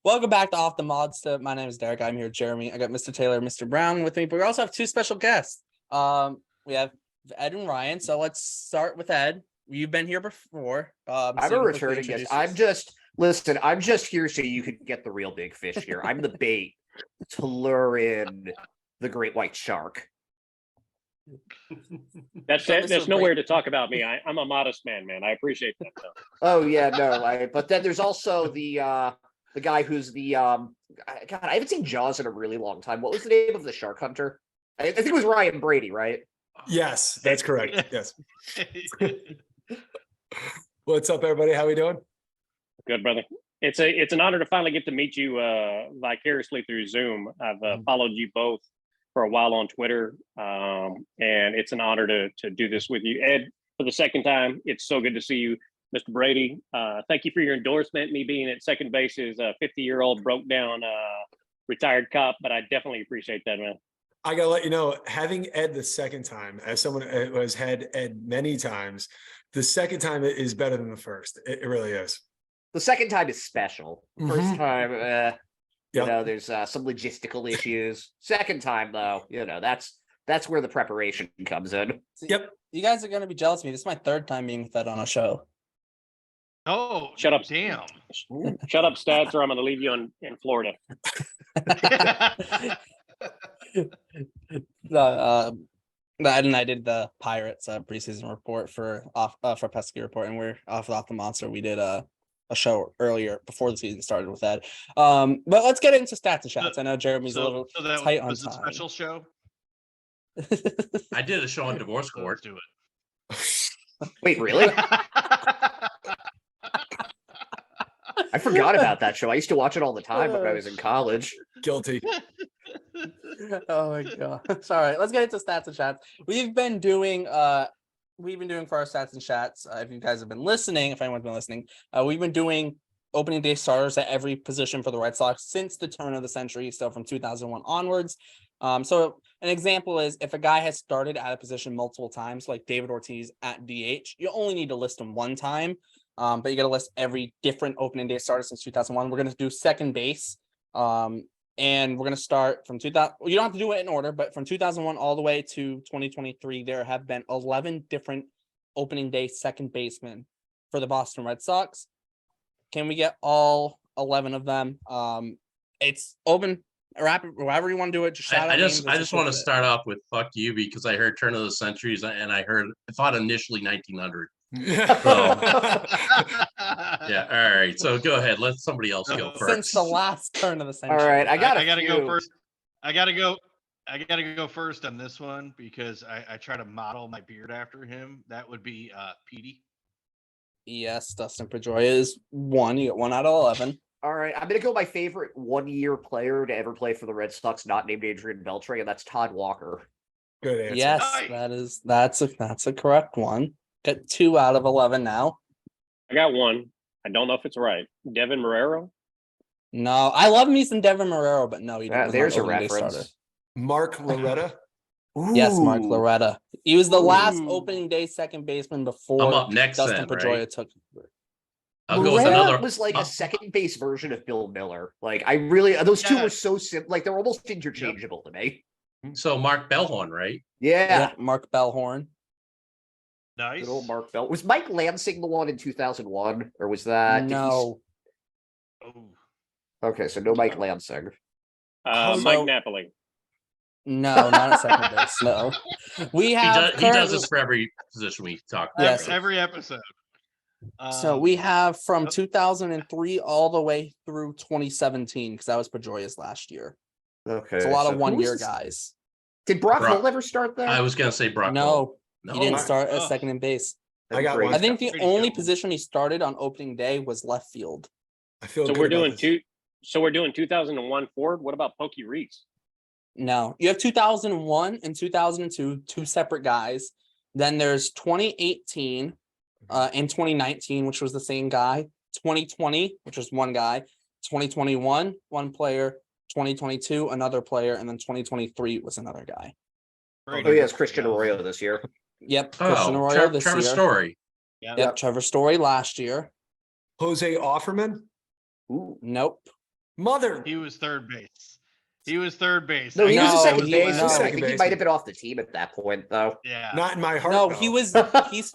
Welcome back to Off the Mods. My name is Derek. I'm here with Jeremy. I got Mr. Taylor, Mr. Brown with me, but we also have two special guests. We have Ed and Ryan. So let's start with Ed. You've been here before. I'm a returning guest. I'm just here so you could get the real big fish here. I'm the bait to lure in the great white shark. There's nowhere to talk about me. I'm a modest man. I appreciate that. Though. Oh yeah, no. But then there's also the guy who's the God, I haven't seen Jaws in a really long time. What was the name of the shark hunter? I think it was Ryan Brady, right? Yes, that's correct. Yes. What's up, everybody? How we doing? Good, brother. It's an honor to finally get to meet you vicariously through Zoom. I've followed you both for a while on Twitter, and it's an honor to do this with you, Ed, for the second time. It's so good to see you, Mr. Brady. Thank you for your endorsement. Me being at second base is a 50-year-old broke down retired cop, but I definitely appreciate that, man. I gotta let you know, having Ed the second time, as someone who has had Ed many times, the second time is better than the first. It really is. The second time is special. First time, there's some logistical issues. Second time, though, that's where the preparation comes in. Yep. You guys are going to be jealous of me. This is my third time being with Ed on a show. Oh, shut up. Damn. Shut up, Stats, or I'm going to leave you in Florida. Ed and I did the Pirates preseason report for Pesky Report, and we're off the Monster. We did a show earlier before the season started with that. But let's get into stats and shots. I know Jeremy's a little tight on time. A special show. I did a show on divorce court. Let's do it. Wait, really? I forgot about that show. I used to watch it all the time when I was in college. Guilty. Oh my god. All right, let's get into stats and chats. We've been doing for our stats and chats. If you guys have been listening, if anyone's been listening, we've been doing opening day starters at every position for the Red Sox since the turn of the century, so from 2001 onwards. So an example is if a guy has started at a position multiple times, like David Ortiz at DH, you only need to list him one time, but you got to list every different opening day starter since 2001. We're going to do second base, and we're going to start from 2000. You don't have to do it in order, but from 2001 all the way to 2023, there have been 11 different opening day second basemen for the Boston Red Sox. Can we get all 11 of them? It's open. Rapid, however you want to do it. Just shout I just want to start off with fuck you because I heard turn of the centuries and I thought initially 1900. So, yeah, all right. So go ahead. Let somebody else go first. Since the last turn of the century. All right, I gotta go first. I gotta go first on this one because I try to model my beard after him. That would be Petey. Yes, Dustin Pedroia is one. You got 1 out of 11. All right, I'm gonna go my favorite one-year player to ever play for the Red Sox, not named Adrian Beltre, and that's Todd Walker. Good answer. Yes, that's a correct one. Got 2 out of 11 now. I got one. I don't know if it's right. Devin Marrero? No, I love me some Devin Marrero, but no, he didn't. There's a reference. Mark Loretta. Yes, Mark Loretta. He was the last opening day second baseman before I'm up next Dustin then, Pedroia right? took. I'll go with another. Was like a second base version of Bill Miller. Like those two were so simple. Like they're almost interchangeable to me. So Mark Bellhorn, right? Yeah, Mark Bellhorn. Nice. Good old Mark Bell. Was Mike Lansing the one in 2001, or was that No? Okay, so no Mike Lansing. Mike Napoli. No, not at second base. No, we have. He does this for every position we talk about. Yes, every episode. So we have from 2003 all the way through 2017 because that was Pedroia's last year. Okay, it's a lot of one-year guys. Did Brock Holt ever start there? I was gonna say Brock. No, he didn't start at second in base. I think the only position he started on opening day was left field. I feel so good we're doing this. two. So we're doing 2001 forward. What about Pokey Reese? No, you have 2001 and 2002, two separate guys. Then there's 2018 and 2019, which was the same guy. 2020, which was one guy. 2021, one player. 2022, another player, and then 2023 was another guy. Oh, yes, Christian Arroyo this year. Yep, Christian Arroyo this Trevor year. Story. Yep, Trevor Story last year. Jose Offerman. Ooh. Nope. Mother. He was third base. He was third base. No, he No, was a second he- baseman. no. I think he might have been off the team at that point, though. Yeah. Not in my heart. No, though. he was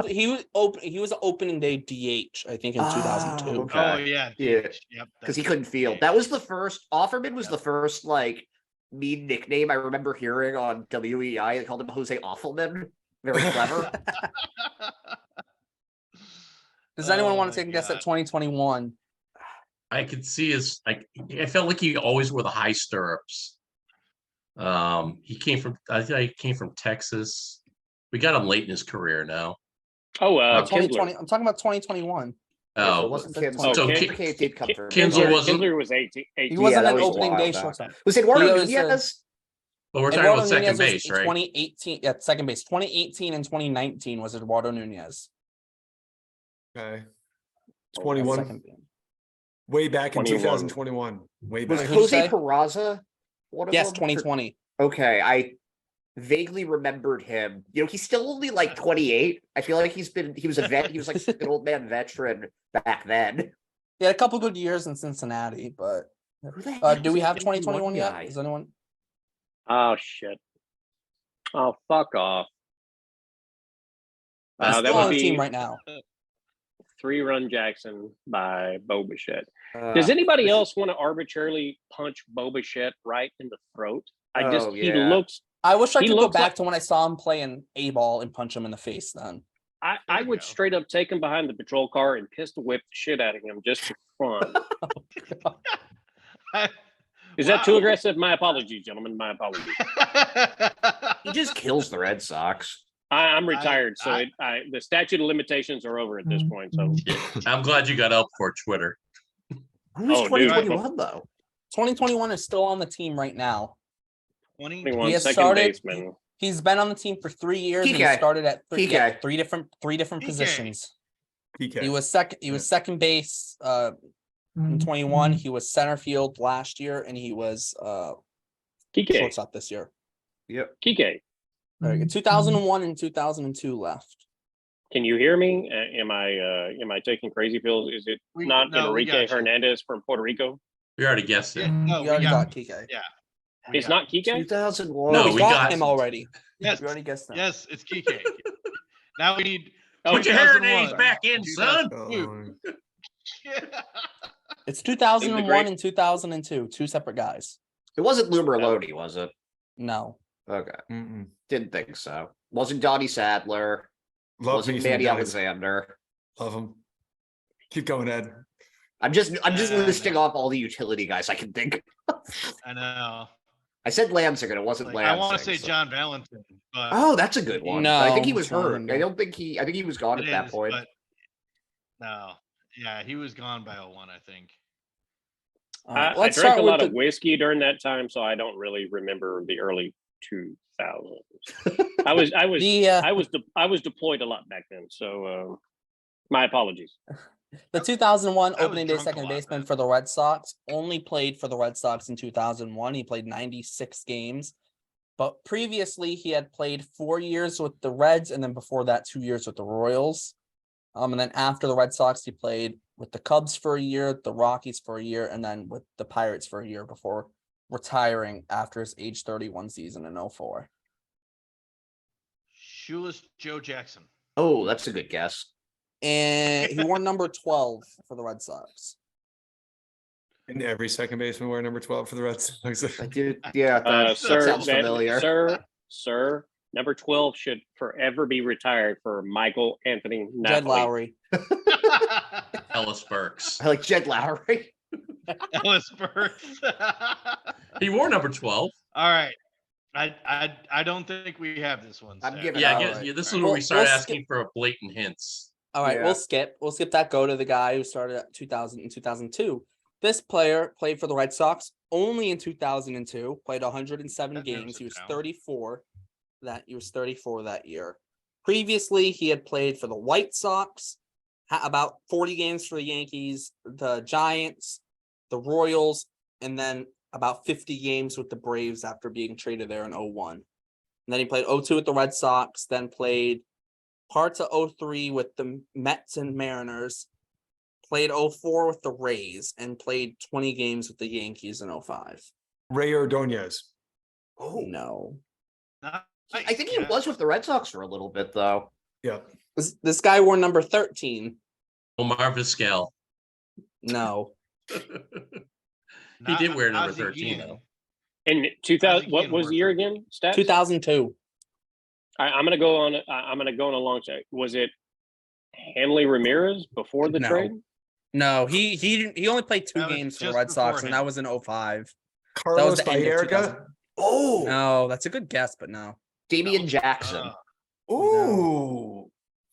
he was opening day DH, I think, in 2002. okay. Oh yeah. Yeah. DH. Yep. Because he that's couldn't field. DH. That was the first. Offerman was Yep. the first like mean nickname I remember hearing on WEI. They called him Jose Awfulman. Very clever. Does anyone Oh want to my take a guess at God. 2021? I could see his like I felt like he always wore the high stirrups. He came from I think he came from Texas. We got him late in his career now. Oh, Kinsler. 2020. I'm talking about 2021. It Oh, wasn't so Kinsler. so Kinsler did come through. Kinsler wasn't- Kinsler was 18. He wasn't that an was a opening while day back. shortstop. Was Eduardo He was, Nunez? but we're talking Eduardo about second Nunez was base, right? 2018, yeah, second base. 2018 and 2019 was Eduardo Nunez. Okay. That's 21. second base. Way back in 21. 2021. Way Was back. Who'd you Jose say? Peraza one of Yes, them? 2020. Okay, I vaguely remembered him. You know, he's still only like 28. I feel like he was a vet. He was like an old man veteran back then. He had a couple good years in Cincinnati, but Who the heck do was we the have 51 2021 yet? guy? Does anyone? Oh shit. Oh fuck off. He's that still would on the be team right now. 3-run Jackson by Bo Bichette. Uh, Does anybody else want to arbitrarily punch Bo Bichette right in the throat? He yeah. looks. I wish I He could go looks back like- to when I saw him playing A-ball and punch him in the face then. I There you would go. straight up take him behind the patrol car and pistol whip the shit out of him just for fun. Is that too Wow. aggressive? My apologies, gentlemen. My apologies. He just kills the Red Sox. I'm retired, so I- the statute of limitations are over at this point. So I'm glad you got up for Twitter. Who's Oh, dude. 2021 though? 2021 is still on the team right now. 21 has second started- baseman. He's been on the team for 3 years and he PK. started at three, yeah, PK. three different PK. positions. PK. He was second base in 21. He was center field last year and he was Kike. shortstop this year. Yep. Kike. Very good. 2001 and 2002 left. Can you hear me? Am I taking crazy pills? Is it We- not no, we Enrique got you. Hernandez from Puerto Rico? We already guessed Yeah, it. no, You we already got got Kike. we It's got not Kike? 2001. No, we we got got- him already. Yes, We already guessed him. yes, it's Kike. Now we need. Put your hearing aids 2001. back in, son. Oh, It's 2001 great- and 2002. Two separate guys. It wasn't Lou Merloni, was it? No. Okay. mm-mm. Didn't think so. Wasn't Donnie Sadler. Love Wasn't me some Manny guys. Alexander. Love him. Keep going, Ed. I'm just Yeah, listing no. off all the utility guys I can think of. I know. I said Lansing and it wasn't Like, Lansing. I want to say so- John Valentin, but Oh, that's a good one. But I think he No, was it's not hurt. him, I no. don't think I think he was gone it at that is, point. but no. Yeah, he was gone by 01, I think. All right, I let's drank start a with lot the, of whiskey during that time, so I don't really remember the early 2000s. I was the I was deployed a lot back then, so my apologies. the 2001 I was opening day drunk a second lot baseman then. for the Red Sox only played for the Red Sox in 2001. He played 96 games, but previously he had played 4 years with the Reds, and then before that, 2 years with the Royals. And then after the Red Sox, he played with the Cubs for a year, the Rockies for a year, and then with the Pirates for a year before retiring after his age 31 season in 04. Shoeless Joe Jackson. Oh, that's a good guess. And he wore number 12 for the Red Sox. And every second baseman wear number 12 for the Red Sox. I did. Yeah, that Sir, sounds familiar. Sir, number 12 should forever be retired for Michael Anthony Jed Napoli. Lowry. Ellis Burks. I like Jed Lowry. Ellis Burks. He wore number 12. All right. I don't think we have this one. I'm Sarah. giving Yeah, I All guess right. yeah, this is Well, where we start we'll asking for blatant hints. All right, Yeah. we'll skip that. Go to the guy who started at 2000 and 2002. This player played for the Red Sox only in 2002. Played 107 That narrows games. it He was down. 34. He was 34 that year. Previously, he had played for the White Sox, about 40 games for the Yankees, the Giants, the Royals, and then about 50 games with the Braves after being traded there in 01. And then he played 02 with the Red Sox, then played parts of 03 with the Mets and Mariners, played 04 with the Rays, and played 20 games with the Yankees in 05. Ray Ordonez. Oh, No. I think he was with the Red Sox for a little bit, though. Yeah. This guy wore number 13. Omar Vizquel. No. He did wear number 13 though. In 2000, what was the year again? Stats? 2002. I'm gonna go on. I'm gonna go on a long shot. Was it Hanley Ramirez before the No. trade? No, he only played 2 That was games for the just Red Sox, before and that him. was in 05. Carlos the end of Baerga. 2000. Oh, No, that's a good guess, but no. Damian Jackson. Ooh.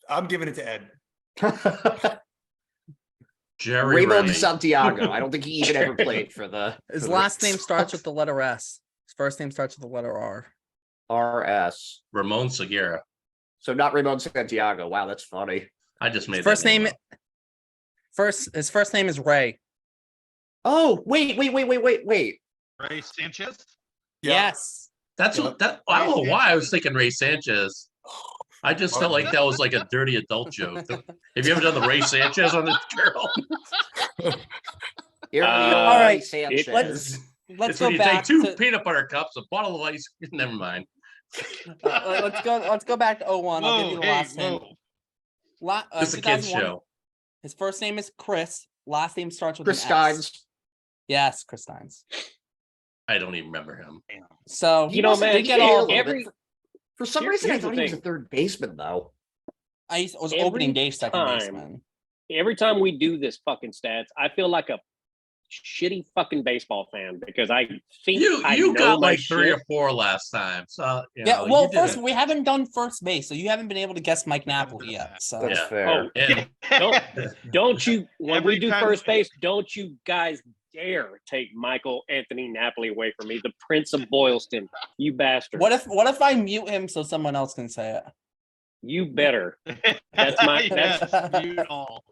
I'm giving it to Ed. Jerry Raymond Ray. Santiago. I don't think he even ever played for the. His for the last Red name starts with Sox. the letter S. His first name starts with the letter R. RS. Ramon Segura. So not Raymond Santiago. Wow, that's funny. I just made First that name. up. His first name is Ray. Oh, wait. Ray Sanchez. Yes. That's what that. I don't know why I was thinking Ray Sanchez. I just felt like that was like a dirty adult joke. Have you ever done the Ray Sanchez on the girl? Here All right, Sanchez. let's It's go when you take back 2 to peanut butter cups, a bottle of ice. Never mind. let's go back to 01. I'll give you the last name. It's a kids 2001. show. His first name is Chris. Last name starts with Chris an S. Steins. Yes, Chris Steins. I don't even remember him. So He You know, wasn't- man, he did a little every bit. For some here- reason, I here's the thought he was a thing. third baseman, though. I was Every opening day second time- baseman. every time we do this fucking stats, I feel like a shitty fucking baseball fan because I think I You know got my like 3 shit. or 4 last time. So you Yeah, know, well, you did first it. we haven't done first base, so you haven't been able to guess Mike Napoli yet. So That's Yeah. fair. Oh, And don't you when Every we do time- first base, don't you guys dare take Michael Anthony Napoli away from me, the Prince of Boylston, you bastard. what if I mute him so someone else can say it? You better. That's my- Yes, mute all.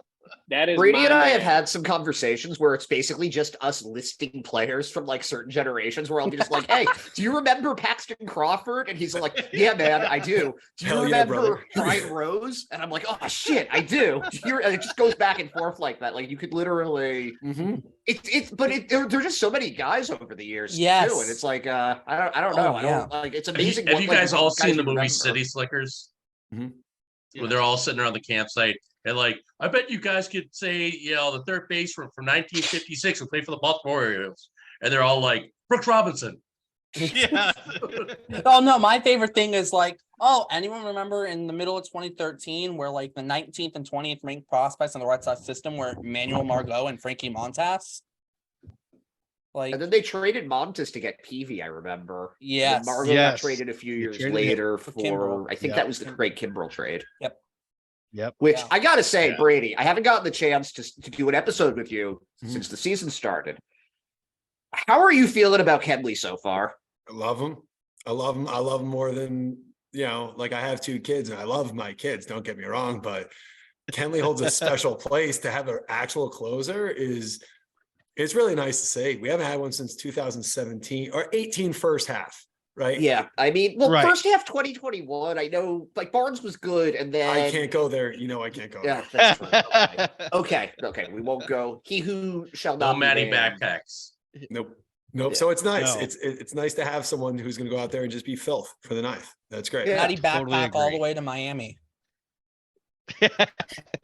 That is Brady my and I man. have had some conversations where it's basically just us listing players from like certain generations where I'll be just like, hey, do you remember Paxton Crawford? And he's like, yeah, man, I do. Do you Hell yeah, remember brother. Brian Rose? And I'm like, oh shit, I do. And it just goes back and forth like that. Like you could literally they're just so many guys over the years too. Yes. And it's like I don't know. Oh, I yeah. don't like it's have you, amazing. have what, you like, guys all seen the you movie remember. City Slickers? Mhm. Where they're all sitting around the campsite and like, I bet you guys could say, you know, the third base from 1956 and play for the Baltimore Orioles. And they're all like, Brooks Robinson. Yeah. Oh no, my favorite thing is like, oh, anyone remember in the middle of 2013 where like the 19th and 20th ranked prospects in the Red Sox system were Manuel Margot and Frankie Montas? Like, And then they traded Montes to get Peavy, I remember. And then yes. Margot got Yes. traded a few They years traded him later for for Kimbrel. I think Yep. that was the Craig Kimbrel trade. Yep. Which Yeah. I gotta say, Yeah. Brady, I haven't gotten the chance to do an episode with you Mhm. since the season started. How are you feeling about Kenley so far? I love him. I love him. I love him more than, you know, like I have 2 kids and I love my kids. Don't get me wrong, but Kenley holds a special place. To have an actual closer it's really nice to say. We haven't had one since 2017 or 18 first half, right? Yeah, I mean, well, Right. first half 2021, I know like Barnes was good, and then I can't go there. You know, I can't go Yeah, there. that's true. Okay, we won't go. He who shall No not be Matty named. backpacks. Nope. Nope. Yeah. So it's nice. No. It's nice to have someone who's going to go out there and just be filth for the ninth. That's great. Yeah. Matty totally backpack all the agree. way to Miami.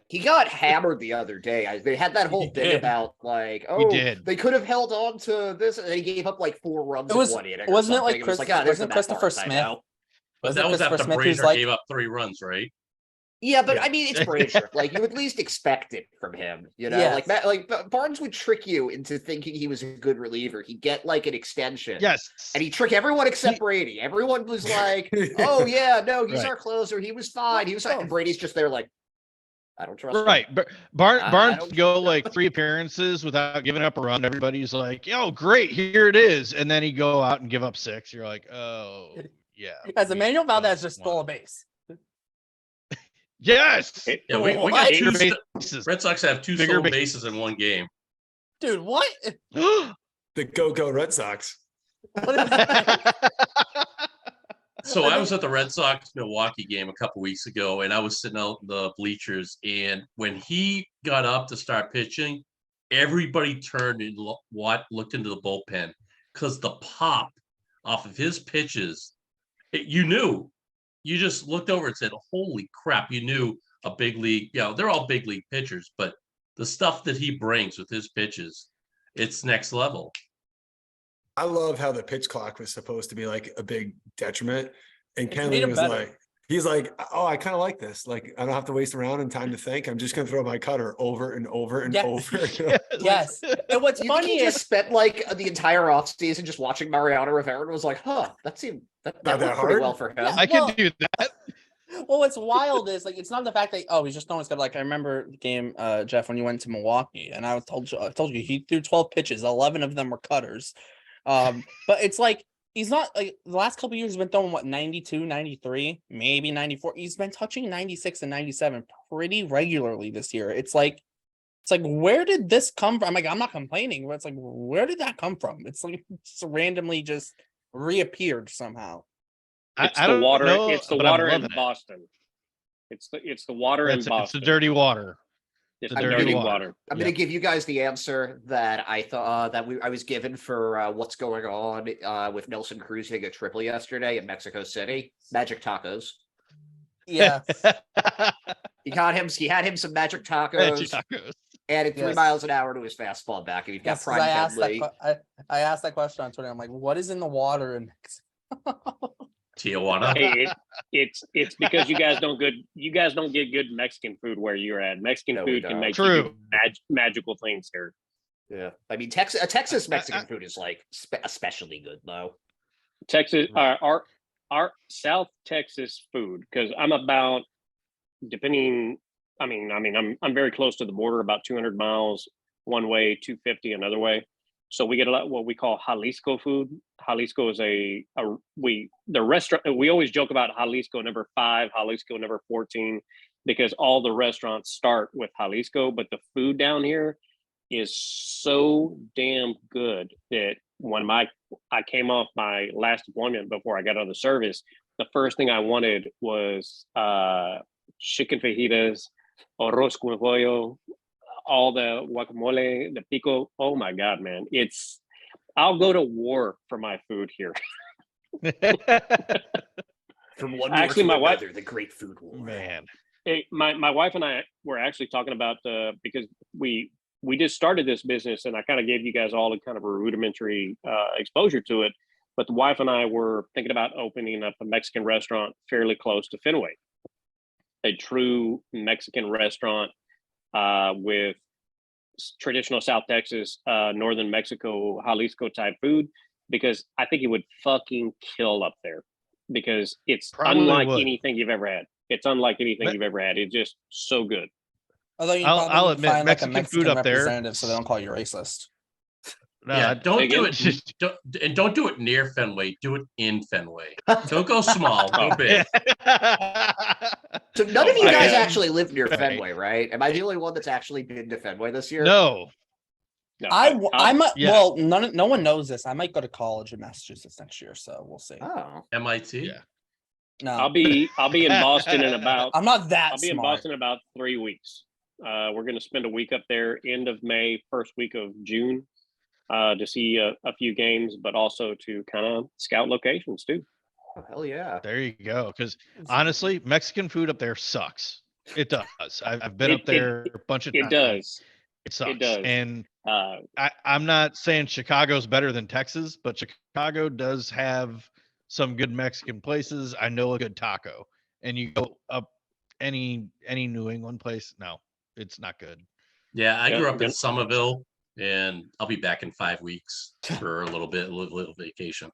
He got hammered the other day. They had that whole He thing did. about like, oh, did. they could have held on to this, and then he gave up like 4 runs. It was- in 1 inning or wasn't it like something. Was Chris- like, there's wasn't the Matt Christopher Barnes I Smith? know. But Wasn't that was Christopher after Smith who's Brazier like- gave up 3 runs, right? Yeah, but Yeah. I mean, it's Brazier. Like you at least expect it from him, you know. Yes. Like Barnes would trick you into thinking he was a good reliever. He'd get like an extension, Yes. and he tricked everyone except Brady. Everyone was like, "Oh yeah, no, he's Right. our closer. He was fine. He was fine." And Brady's just there like, "I don't trust him." Right. But I Barnes don't- go like 3 appearances without giving up a run. Everybody's like, "Yo, great, here it is." And then he go out and give up 6. You're like, "Oh, yeah." As we Emmanuel Valdez don't just stole a want- base. Yes. Yeah, we What? got Bigger 2 bases. Red Sox have 2 Bigger stolen base. bases in 1 game. Dude, what? The Go Red Sox. What is that? So I was at the Red Sox Milwaukee game a couple weeks ago, and I was sitting out in the bleachers. And when he got up to start pitching, everybody turned and looked into the bullpen because the pop off of his pitches, you knew. You just looked over and said, "Holy crap!" You knew a big league. They're all big league pitchers, but the stuff that he brings with his pitches, it's next level. I love how the pitch clock was supposed to be like a big detriment. And It's made Kenley it was better. like, he's like, oh, I kind of like this. Like, I don't have to waste around and time to think. I'm just going to throw my cutter over and over and Yeah. over. Yes. And what's Do you think funny he is just spent like the entire offseason just watching Mariano Rivera and was like, huh, that seemed that Not that worked pretty hard? well for him. Yeah. I can Well- do that. well, what's wild is like it's not the fact that he's just throwing stuff. Like I remember the game, Jeff, when you went to Milwaukee, and I told you he threw 12 pitches, 11 of them were cutters. But it's like he's not like the last couple of years he's been throwing 92, 93, maybe 94. He's been touching 96 and 97 pretty regularly this year. It's like where did this come from? I'm not complaining, but it's like where did that come from? It's like it's randomly just reappeared somehow. It's I the don't water. know, It's the but I'm water in loving it. Boston. It's the water in It's Boston. the dirty water. It's the the dirty dirty water. water. I'm going to give you guys the answer that I thought I was given for what's going on with Nelson Cruz hitting a triple yesterday in Mexico City. Magic tacos. Yeah. He had him some magic tacos, Magic tacos. added 3 Yes. miles an hour to his fastball back, and you've got Yes, 'cause Prime I asked Kenley. I asked that question on Twitter. I'm like, what is in the water in Mexico? Tijuana. Hey, it's because you guys don't get good Mexican food where you're at. Mexican No, we food can don't. make True. you do magical things here. Yeah, I mean Texas Mexican food is like especially good though. Texas, our South Texas food, because I'm about depending. I'm very close to the border, about 200 miles one way, 250 another way. So we get a lot what we call Jalisco food. Jalisco is the restaurant. We always joke about Jalisco number 5, Jalisco number 14, because all the restaurants start with Jalisco, but the food down here is so damn good that when I came off my last appointment before I got on the service, the first thing I wanted was chicken fajitas, arroz con pollo, all the guacamole, the pico. Oh my God, man. I'll go to war for my food here. From one Actually, war to my wife- another, the great food war. Man. Hey, my wife and I were actually talking about because we just started this business, and I kind of gave you guys all a kind of a rudimentary exposure to it. But the wife and I were thinking about opening up a Mexican restaurant fairly close to Fenway, a true Mexican restaurant with traditional South Texas, northern Mexico, Jalisco type food, because I think it would fucking kill up there, because it's Probably unlike would. anything you've ever had. It's unlike anything Me- you've ever had. It's just so good. Although you I'll probably admit, find like a Mexican Mexican food up there- representative, so they don't call you racist. No, Yeah, don't Again, do it. Don't do it near Fenway. Do it in Fenway. Don't go small. Go big. So none of you I guys am- actually live near Right. Fenway, right? Am I the only one that's actually been to Fenway this year? No. No, I might. yeah. Well, no one knows this. I might go to college in Massachusetts next year, so we'll see. Oh, MIT. Yeah. No, I'll be in Boston in about I'm not that I'll be in smart. Boston in about 3 weeks. We're going to spend a week up there, end of May, first week of June, to see a few games, but also to kind of scout locations too. oh, hell yeah. There you go. Because honestly, Mexican food up there sucks. It does. I've been It- up there a bunch of It times. does. It sucks. does. And Uh, I'm not saying Chicago's better than Texas, but Chicago does have some good Mexican places. I know a good taco. And you go up any New England place, no, it's not good. Yeah, I Yeah, grew up in good. Somerville, and I'll be back in 5 weeks for a little vacation.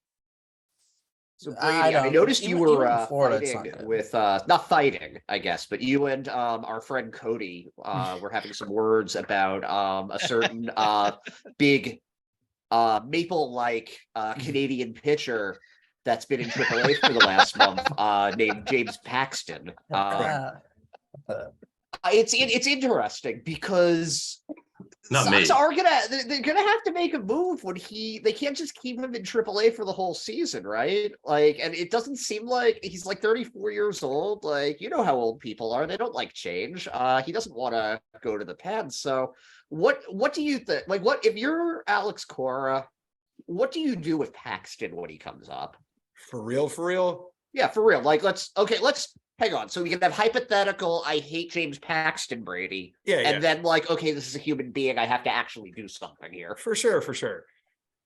So I Brady, I, don't- noticed you even were in Florida, it's not fighting good. with not fighting, I guess, but you and our friend Cody were having some words about a certain big maple-like Canadian pitcher that's been in AAA for the last month, named James Paxton. Uh, It's interesting because Not Sox me. are they're gonna have to make a move when they can't just keep him in AAA for the whole season, right? Like, and it doesn't seem like he's like 34 years old. Like, you know how old people are. They don't like change. He doesn't want to go to the pen. So what do you think? Like, what if you're Alex Cora, what do you do with Paxton when he comes up? For real, for real. Yeah, for real. Like, let's hang on. So we can have hypothetical, I hate James Paxton, Brady. Yeah, yeah. And then like, okay, this is a human being. I have to actually do something here. For sure, for sure.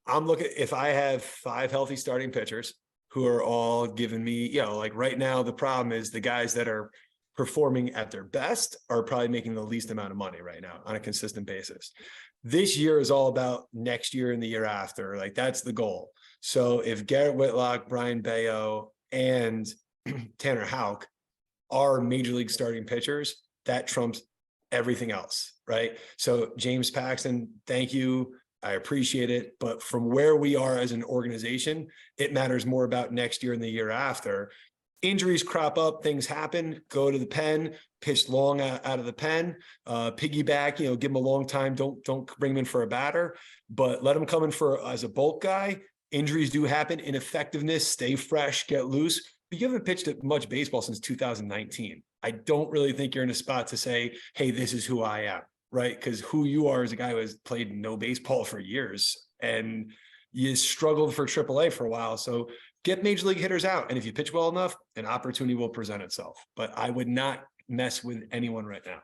I'm looking, if I have 5 healthy starting pitchers who are all giving me, like right now, the problem is the guys that are performing at their best are probably making the least amount of money right now on a consistent basis. This year is all about next year and the year after. Like, that's the goal. So if Garrett Whitlock, Brian Bayo, and Tanner Houck are major league starting pitchers, that trumps everything else, right? So James Paxton, thank you. I appreciate it. But from where we are as an organization, it matters more about next year and the year after. Injuries crop up, things happen, go to the pen, pitch long out of the pen, piggyback, give him a long time. Don't bring him in for a batter, but let him come in as a bulk guy. Injuries do happen, ineffectiveness, stay fresh, get loose. But you haven't pitched much baseball since 2019. I don't really think you're in a spot to say, hey, this is who I am, right? Because who you are is a guy who has played no baseball for years and you struggled for AAA for a while. So get major league hitters out. And if you pitch well enough, an opportunity will present itself. But I would not mess with anyone right now.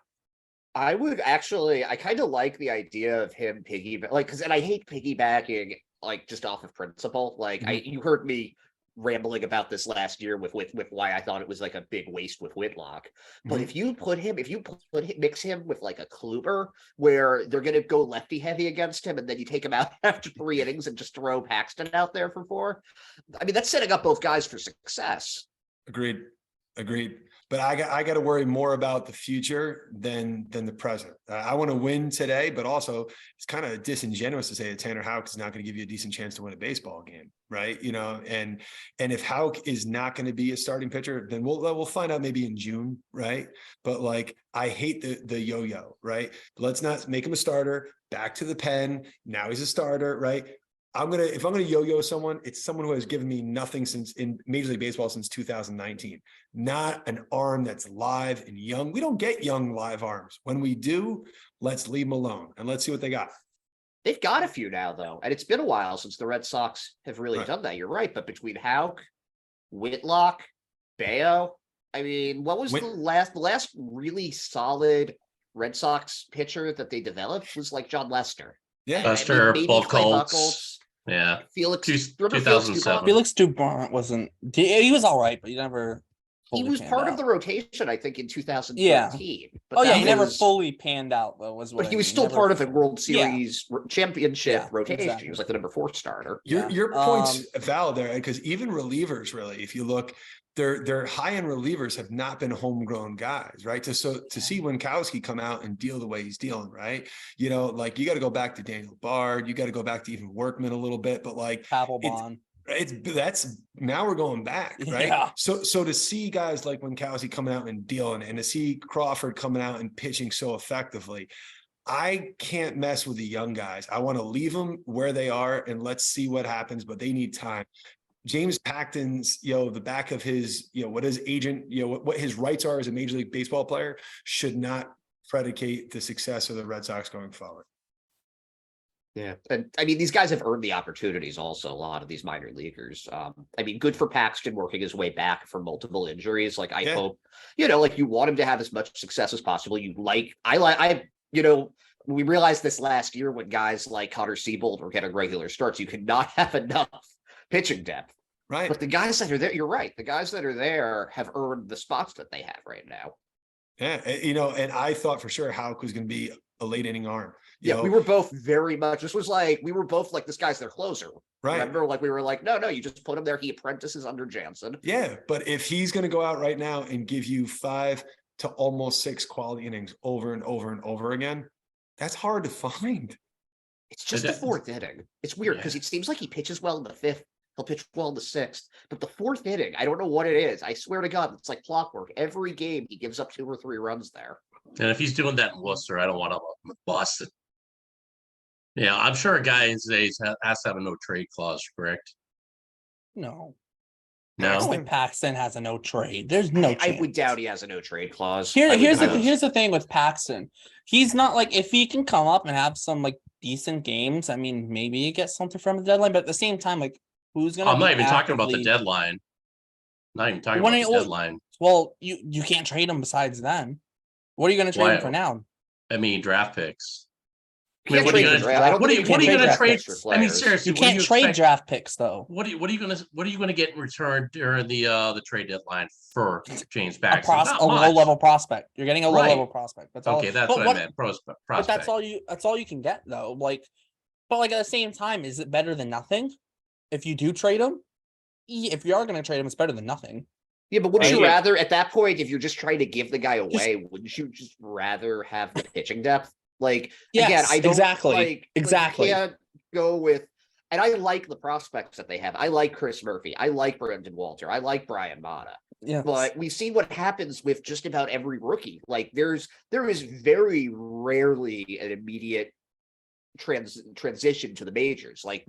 I would actually, I kind of like the idea of him and I hate piggybacking like just off of principle. Like you heard me rambling about this last year with why I thought it was like a big waste with Whitlock. But if you mix him with like a Kluber where they're going to go lefty heavy against him and then you take him out after 3 innings and just throw Paxton out there for 4. I mean, that's setting up both guys for success. Agreed. But I got to worry more about the future than the present. I want to win today, but also it's kind of disingenuous to say that Tanner Houck is not going to give you a decent chance to win a baseball game, right? And if Houck is not going to be a starting pitcher, then we'll find out maybe in June, right? But like, I hate the yo-yo, right? Let's not make him a starter. Back to the pen. Now he's a starter, right? If I'm gonna yo-yo someone, it's someone who has given me nothing in Major League Baseball since 2019. Not an arm that's live and young. We don't get young live arms. When we do, let's leave them alone and let's see what they got. They've got a few now, though, and it's been a while since the Red Sox have really done that. You're right, but between Houck, Whitlock, Bayo, I mean, what was the last really solid Red Sox pitcher that they developed was like John Lester. Yeah, Lester, maybe Paul Clay Colts. Buchholz. Yeah, Felix, 2007. Felix Dubon wasn't. He was all right, but he never. He was part of the rotation, I think, in 2013. Yeah. But he never fully panned out, though. But he was still part of the World Series championship rotation. Exactly. He was like the number 4 starter. Your point's valid there, because even relievers, really, if you look, their high-end relievers have not been homegrown guys, right? To see Winkowski come out and deal the way he's dealing, right? Like, you got to go back to Daniel Bard, you got to go back to even Workman a little bit, but like Papelbon. That's now we're going back, right? Yeah. So to see guys like Winkowski coming out and dealing, and to see Crawford coming out and pitching so effectively, I can't mess with the young guys. I want to leave them where they are and let's see what happens, but they need time. James Paxton's, the back of his, what his agent, what his rights are as a Major League Baseball player should not predicate the success of the Red Sox going forward. Yeah. And I mean, these guys have earned the opportunities also, a lot of these minor leaguers. I mean, good for Paxton working his way back from multiple injuries. Like, I hope, like, you want him to have as much success as possible. We realized this last year when guys like Connor Siebold were getting regular starts, you could not have enough pitching depth. Right. But the guys that are there, you're right. The guys that are there have earned the spots that they have right now. Yeah. And I thought for sure Houck was going to be a late inning arm. We were both very much, we were both like, this guy's their closer. Right. Remember, like, we were like, no, you just put him there. He apprentices under Jansen. Yeah. But if he's going to go out right now and give you 5 to almost 6 quality innings over and over and over again, that's hard to find. It's just the 4th inning. It's weird because it seems like he pitches well in the 5th. He'll pitch well in the 6th, but the 4th inning, I don't know what it is. I swear to God, it's like clockwork. Every game he gives up 2 or 3 runs there. And if he's doing that in Worcester, I don't want him in Boston. Yeah, I'm sure a guy these days has to have a no trade clause, correct? No. No. No way Paxton has a no trade. There's no I chance. would doubt he has a no trade clause. Here's I the thing with Paxton. He's not like, if he can come up and have some like decent games, I mean, maybe you get something from the deadline, but at the same time, like, who's gonna I'm not be even talking about the actively- deadline. Not even talking When about the it- deadline. Well, you can't trade him besides then. What are you gonna trade him for Why? now? I mean, draft picks. You can't what are you trade gonna- for draft. I don't what are think you- you what are you can gonna draft trade? picks for I mean, players. seriously, You what do can't you trade expect? draft picks though. What are you gonna get in return during the trade deadline for James Paxton? Not A low much. level prospect. You're getting a low Right. level prospect. That's all. Okay, that's But what I meant. But Prospect. that's all you can get though. Like, but like at the same time, is it better than nothing? If you do trade him, if you are going to trade him, it's better than nothing. Yeah, but wouldn't Right. you rather, at that point, if you're just trying to give the guy away, wouldn't you just rather have the pitching depth? Like, again, Yes, I don't exactly. Exactly. you can't go with, and I like the prospects that they have. I like Chris Murphy. I like Brendan Walter. I like Brian Mata. Yeah. But we see what happens with just about every rookie. Like, there is very rarely an immediate transition to the majors. Like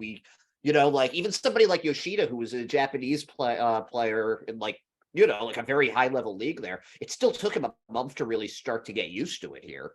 like even somebody like Yoshida, who was a Japanese player in like a very high level league there, it still took him a month to really start to get used to it here.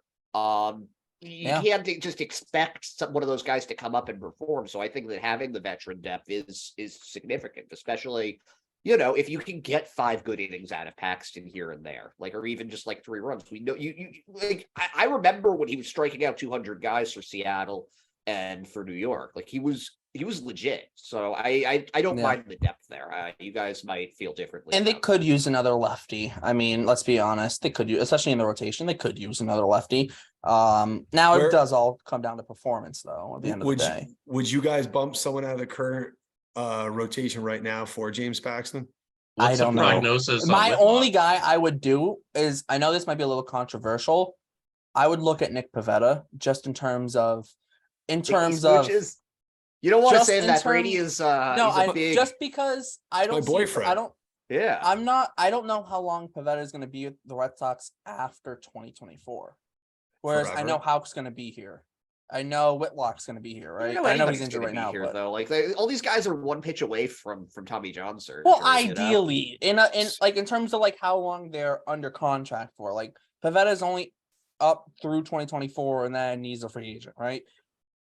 You can't just expect one of those guys to come up and perform. So I think that having the veteran depth is significant, especially if you can get 5 good innings out of Paxton here and there, like, or even just like 3 runs. We know you like, I remember when he was striking out 200 guys for Seattle and for New York, like he was legit. So I don't mind the depth there. You guys might feel differently. And they about could use another lefty. I mean, let's be honest. They could use, especially in the rotation, they could use another lefty. Now it does all come down to performance, though. At the end of the day, would you guys bump someone out of the current rotation right now for James Paxton? What's I don't the know. prognosis on My Whitlock? only guy I would do is, I know this might be a little controversial. I would look at Nick Pivetta just in terms of smooches. You don't want to just say in that Brady is no, he's a big just because I don't my see, boyfriend. I don't yeah. I don't know how long Pivetta is going to be with the Red Sox after 2024. Whereas I Forever. know Houck's going to be here. I know Whitlock's going to be here, right? You I know anybody's he's injured gonna right now, be here, but though. Like all these guys are 1 pitch away from Tommy John surgery. well, ideally, in like in terms of like how long they're under contract for, like Pavetta's only up through 2024, and then he's a free agent, right?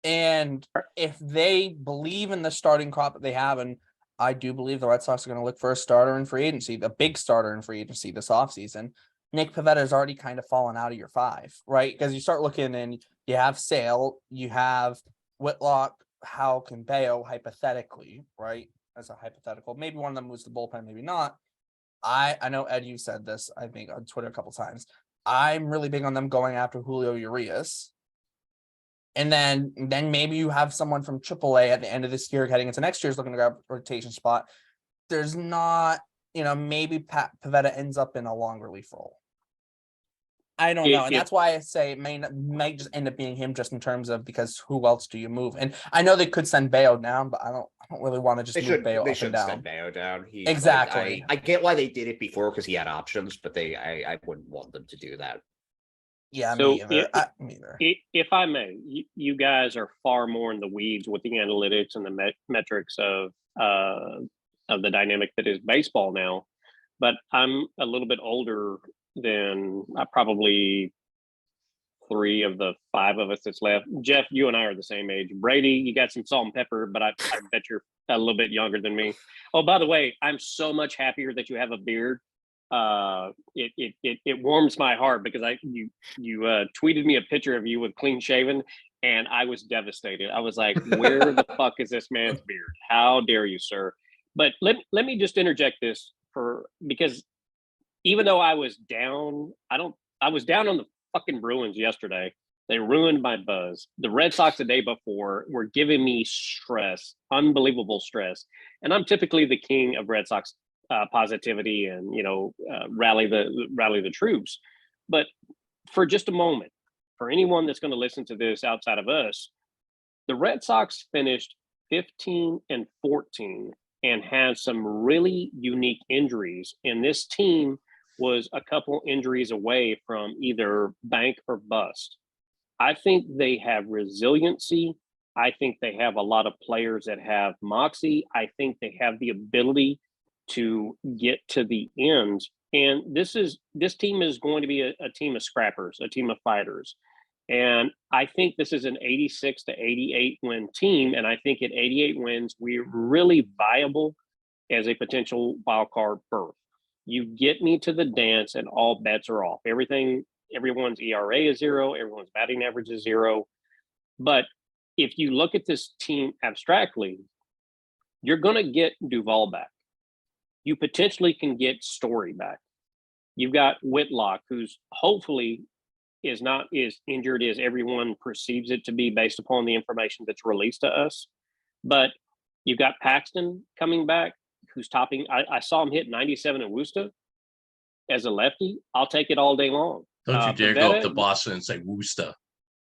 And if they believe in the starting crop that they have, and I do believe the Red Sox are going to look for a starter in free agency, the big starter in free agency this offseason, Nick Pivetta has already kind of fallen out of your 5, right? Because you start looking and you have Sale, you have Whitlock, Houck, and Bayo, hypothetically, right? As a hypothetical. Maybe one of them moves to bullpen, maybe not. I know, Ed, you said this, I think, on Twitter a couple times. I'm really big on them going after Julio Urias. And then maybe you have someone from AAA at the end of this year heading into next year's looking to grab a rotation spot. There's not, maybe Pivetta ends up in a long relief role. I don't know. And that's why I say it might just end up being him, just in terms of, because who else do you move? And I know they could send Bayo down, but I don't really want to just move Bayo up and down. Send Bayo down. Exactly. I get why they did it before, because he had options, but I wouldn't want them to do that. Yeah, So me either. Me either. If I may, you guys are far more in the weeds with the analytics and the metrics of the dynamic that is baseball now. But I'm a little bit older than probably 3 of the 5 of us that's left. Jeff, you and I are the same age. Brady, you got some salt and pepper, but I bet you're a little bit younger than me. Oh, by the way, I'm so much happier that you have a beard. It warms my heart, because you tweeted me a picture of you with clean shaven, and I was devastated. I was like, where the fuck is this man's beard? How dare you, sir? But let me just interject this, because even though I was down, I was down on the fucking Bruins yesterday. They ruined my buzz. The Red Sox the day before were giving me stress, unbelievable stress. And I'm typically the king of Red Sox positivity and rally the troops. But for just a moment, for anyone that's going to listen to this outside of us, the Red Sox finished 15-14 and had some really unique injuries, and this team was a couple injuries away from either bank or bust. I think they have resiliency I think they have a lot of players that have moxie. I think they have the ability to get to the end. And this team is going to be a team of scrappers, a team of fighters. And I think this is an 86 to 88 win team. And I think at 88 wins, we're really viable as a potential wild card berth. You get me to the dance and all bets are off. Everyone's ERA is 0, everyone's batting average is 0. But if you look at this team abstractly, you're going to get Duvall back. You potentially can get Story back. You've got Whitlock, who's hopefully is not as injured as everyone perceives it to be based upon the information that's released to us. But you've got Paxton coming back, who's topping. I saw him hit 97 in Worcester as a lefty. I'll take it all day long. Don't you dare go up to Pavetta, Boston and say Worcester.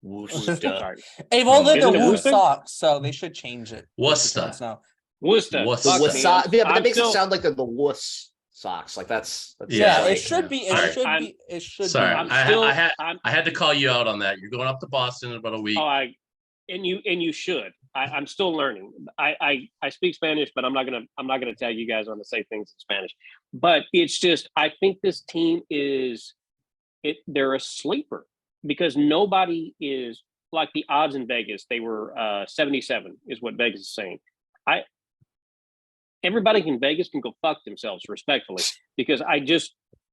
Worcester. sorry. Hey, well, they're the Isn't it Woo Worcester? Sox, so they should change it. Worcester. No. Worcester. Worcester. Fuck The me. Wuss Sox. Yeah, but that I'm makes still- it sound like they're the Wuss Sox. Like that's Yeah, Yeah. it should be. It Sorry. should be. It should Sorry, be. I'm I had to call you out on that. You're going up to Boston in about a week. and you should. I'm still learning. I speak Spanish, but I'm not gonna tell you guys on to say things in Spanish. But it's just I think this team they're a sleeper because nobody is like the odds in Vegas. They were 77 is what Vegas is saying. Everybody in Vegas can go fuck themselves respectfully because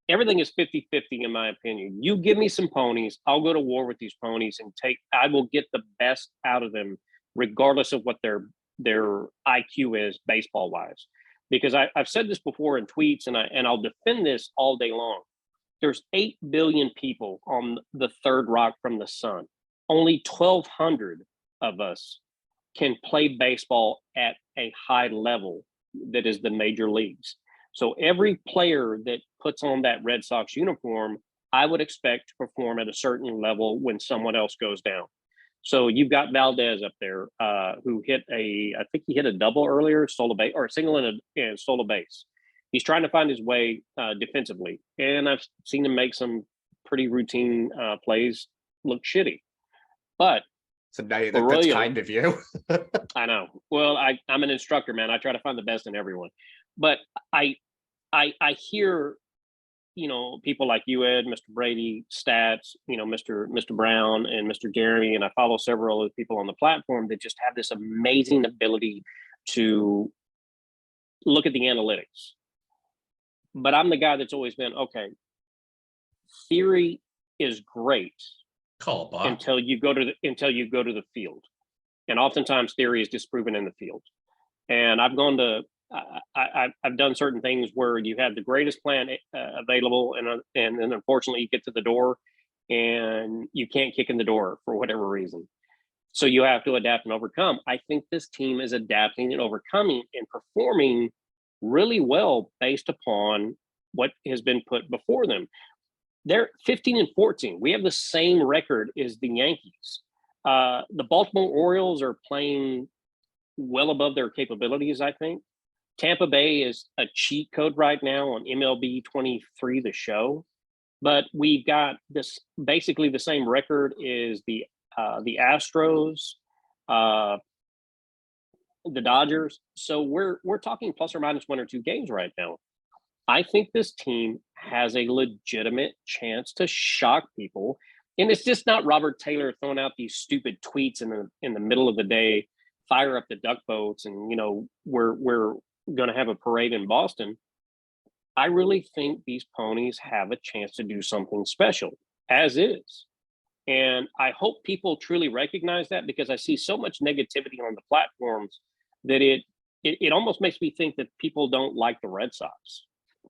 everything is 50-50 in my opinion. You give me some ponies, I'll go to war with these ponies and I will get the best out of them regardless of what their IQ is baseball wise. Because I've said this before in tweets and I'll defend this all day long. There's 8 billion people on the third rock from the sun. Only 1,200 of us can play baseball at a high level that is the major leagues. So every player that puts on that Red Sox uniform, I would expect to perform at a certain level when someone else goes down. So you've got Valdez up there, who I think he hit a double earlier, stole a base, or a single and stole a base. He's trying to find his way defensively, and I've seen him make some pretty routine plays look shitty. But So that's kind of you. I know. Well, I'm an instructor, man. I try to find the best in everyone. But I hear, people like you, Ed, Mr. Brady, Stats, Mr. Brown and Mr. Jeremy, and I follow several other people on the platform that just have this amazing ability to look at the analytics. But I'm the guy that's always been, okay, theory is great Call Bob. until you go to the field, and oftentimes theory is disproven in the field. And I've gone to I've done certain things where you have the greatest plan available, and then unfortunately you get to the door and you can't kick in the door for whatever reason. So you have to adapt and overcome. I think this team is adapting and overcoming and performing really well based upon what has been put before them. They're 15-14. We have the same record as the Yankees. The Baltimore Orioles are playing well above their capabilities, I think. Tampa Bay is a cheat code right now on MLB 23, the show. But we've got this basically the same record as the Astros, the Dodgers. So we're talking plus or minus 1 or 2 games right now. I think this team has a legitimate chance to shock people. And it's just not Robert Taylor throwing out these stupid tweets in the middle of the day, fire up the duck boats, and we're going to have a parade in Boston. I really think these ponies have a chance to do something special, as is. And I hope people truly recognize that, because I see so much negativity on the platforms that it almost makes me think that people don't like the Red Sox,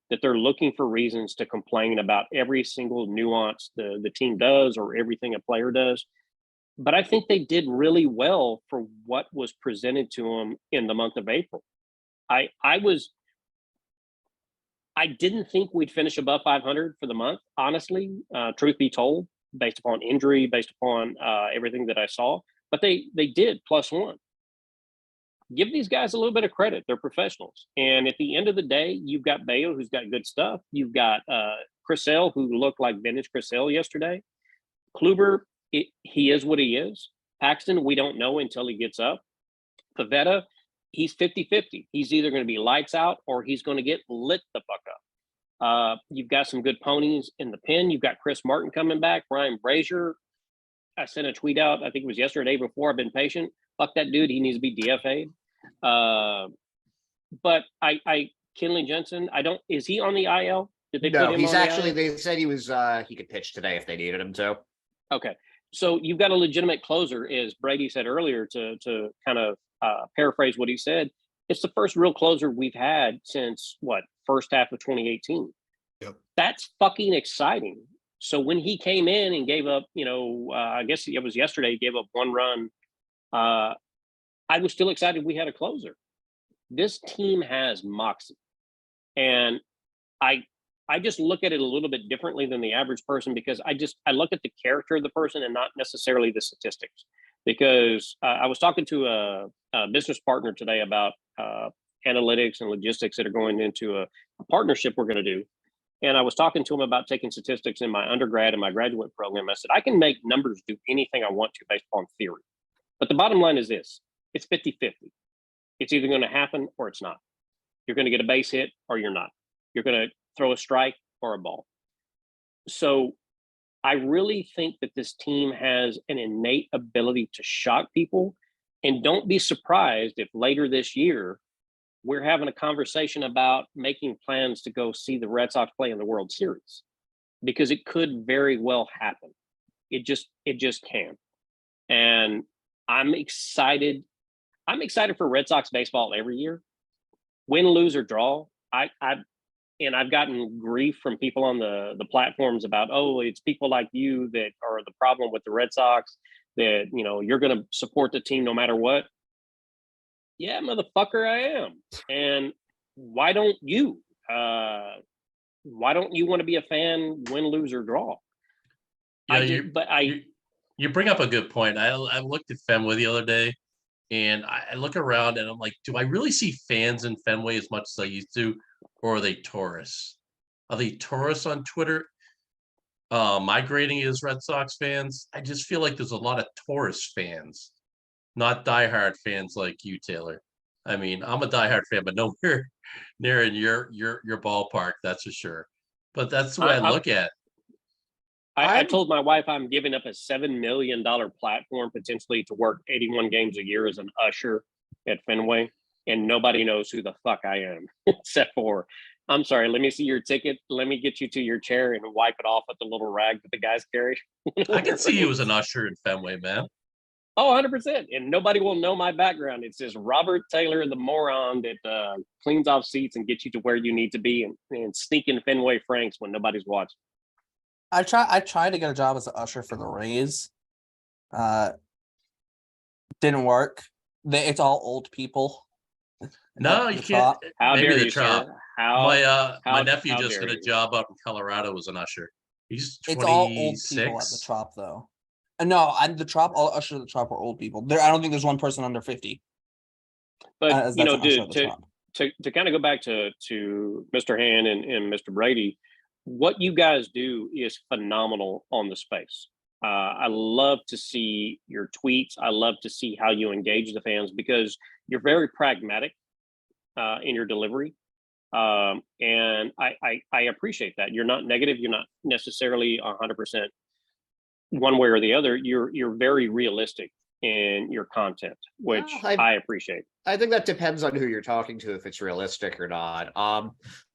that they're looking for reasons to complain about every single nuance the team does or everything a player does. But I think they did really well for what was presented to them in the month of April. I didn't think we'd finish above 500 for the month, honestly, truth be told, based upon injury, based upon everything that I saw. But they did +1. Give these guys a little bit of credit. They're professionals. And at the end of the day, you've got Bayo, who's got good stuff. You've got Chris Sale, who looked like vintage Chris Sale yesterday. Kluber, he is what he is. Paxton, we don't know until he gets up. Pavetta, he's 50-50. He's either going to be lights out or he's going to get lit the fuck up. You've got some good ponies in the pen. You've got Chris Martin coming back, Ryan Brazier. I sent a tweet out, I think it was yesterday before. I've been patient. Fuck that dude. He needs to be DFA'd. But Kenley Jensen, is he on the IL? Did they put No, him he's on the actually, IL? they said he could pitch today if they needed him to. Okay. So you've got a legitimate closer, as Brady said earlier, to kind of paraphrase what he said. It's the first real closer we've had since first half of 2018. Yep. That's fucking exciting. So when he came in and gave up, I guess it was yesterday, he gave up 1 run. I was still excited we had a closer. This team has moxie. And I just look at it a little bit differently than the average person, because I look at the character of the person and not necessarily the statistics. Because I was talking to a business partner today about analytics and logistics that are going into a partnership we're going to do. And I was talking to him about taking statistics in my undergrad and my graduate program. I said, I can make numbers do anything I want to based upon theory. But the bottom line is this: it's 50-50. It's either going to happen or it's not. You're going to get a base hit or you're not. You're going to throw a strike or a ball. So I really think that this team has an innate ability to shock people. And don't be surprised if later this year, we're having a conversation about making plans to go see the Red Sox play in the World Series, because it could very well happen. It just can. And I'm excited. I'm excited for Red Sox baseball every year. Win, lose, or draw. I've gotten grief from people on the platforms about, it's people like you that are the problem with the Red Sox, that, you're going to support the team no matter what. Yeah, motherfucker, I am. And why don't you? Why don't you want to be a fan, win, lose, or draw? You bring up a good point. I looked at Fenway the other day, and I look around and I'm like, do I really see fans in Fenway as much as I used to, or are they tourists? Are they tourists on Twitter migrating as Red Sox fans? I just feel like there's a lot of tourist fans, not diehard fans like you, Taylor. I mean, I'm a diehard fan, but nowhere near in your ballpark, that's for sure. But that's the way I look at it. I told my wife I'm giving up a $7 million platform potentially to work 81 games a year as an usher at Fenway, and nobody knows who the fuck I am except for, I'm sorry, let me see your ticket. Let me get you to your chair and wipe it off with the little rag that the guys carry. I can see you as an usher in Fenway, man. Oh, 100%. And nobody will know my background. It's just Robert Taylor, the moron that cleans off seats and gets you to where you need to be, and sneaking Fenway Franks when nobody's watching. I tried to get a job as an usher for the Rays. Didn't work. It's all old people. No, you can't. How Maybe dare the you, Trop. sir? My nephew how just dare got a you. job up in Colorado as an usher. He's 26. It's all old people at the Trop, though. No, the Trop, all ushers at the Trop are old people. I don't think there's one person under 50. But dude, to kind of go back to Mr. Han and Mr. Brady, what you guys do is phenomenal on the space. I love to see your tweets. I love to see how you engage the fans, because you're very pragmatic in your delivery. And I appreciate that. You're not negative. You're not necessarily 100% one way or the other. You're very realistic in your content, which I appreciate. I think that depends on who you're talking to, if it's realistic or not.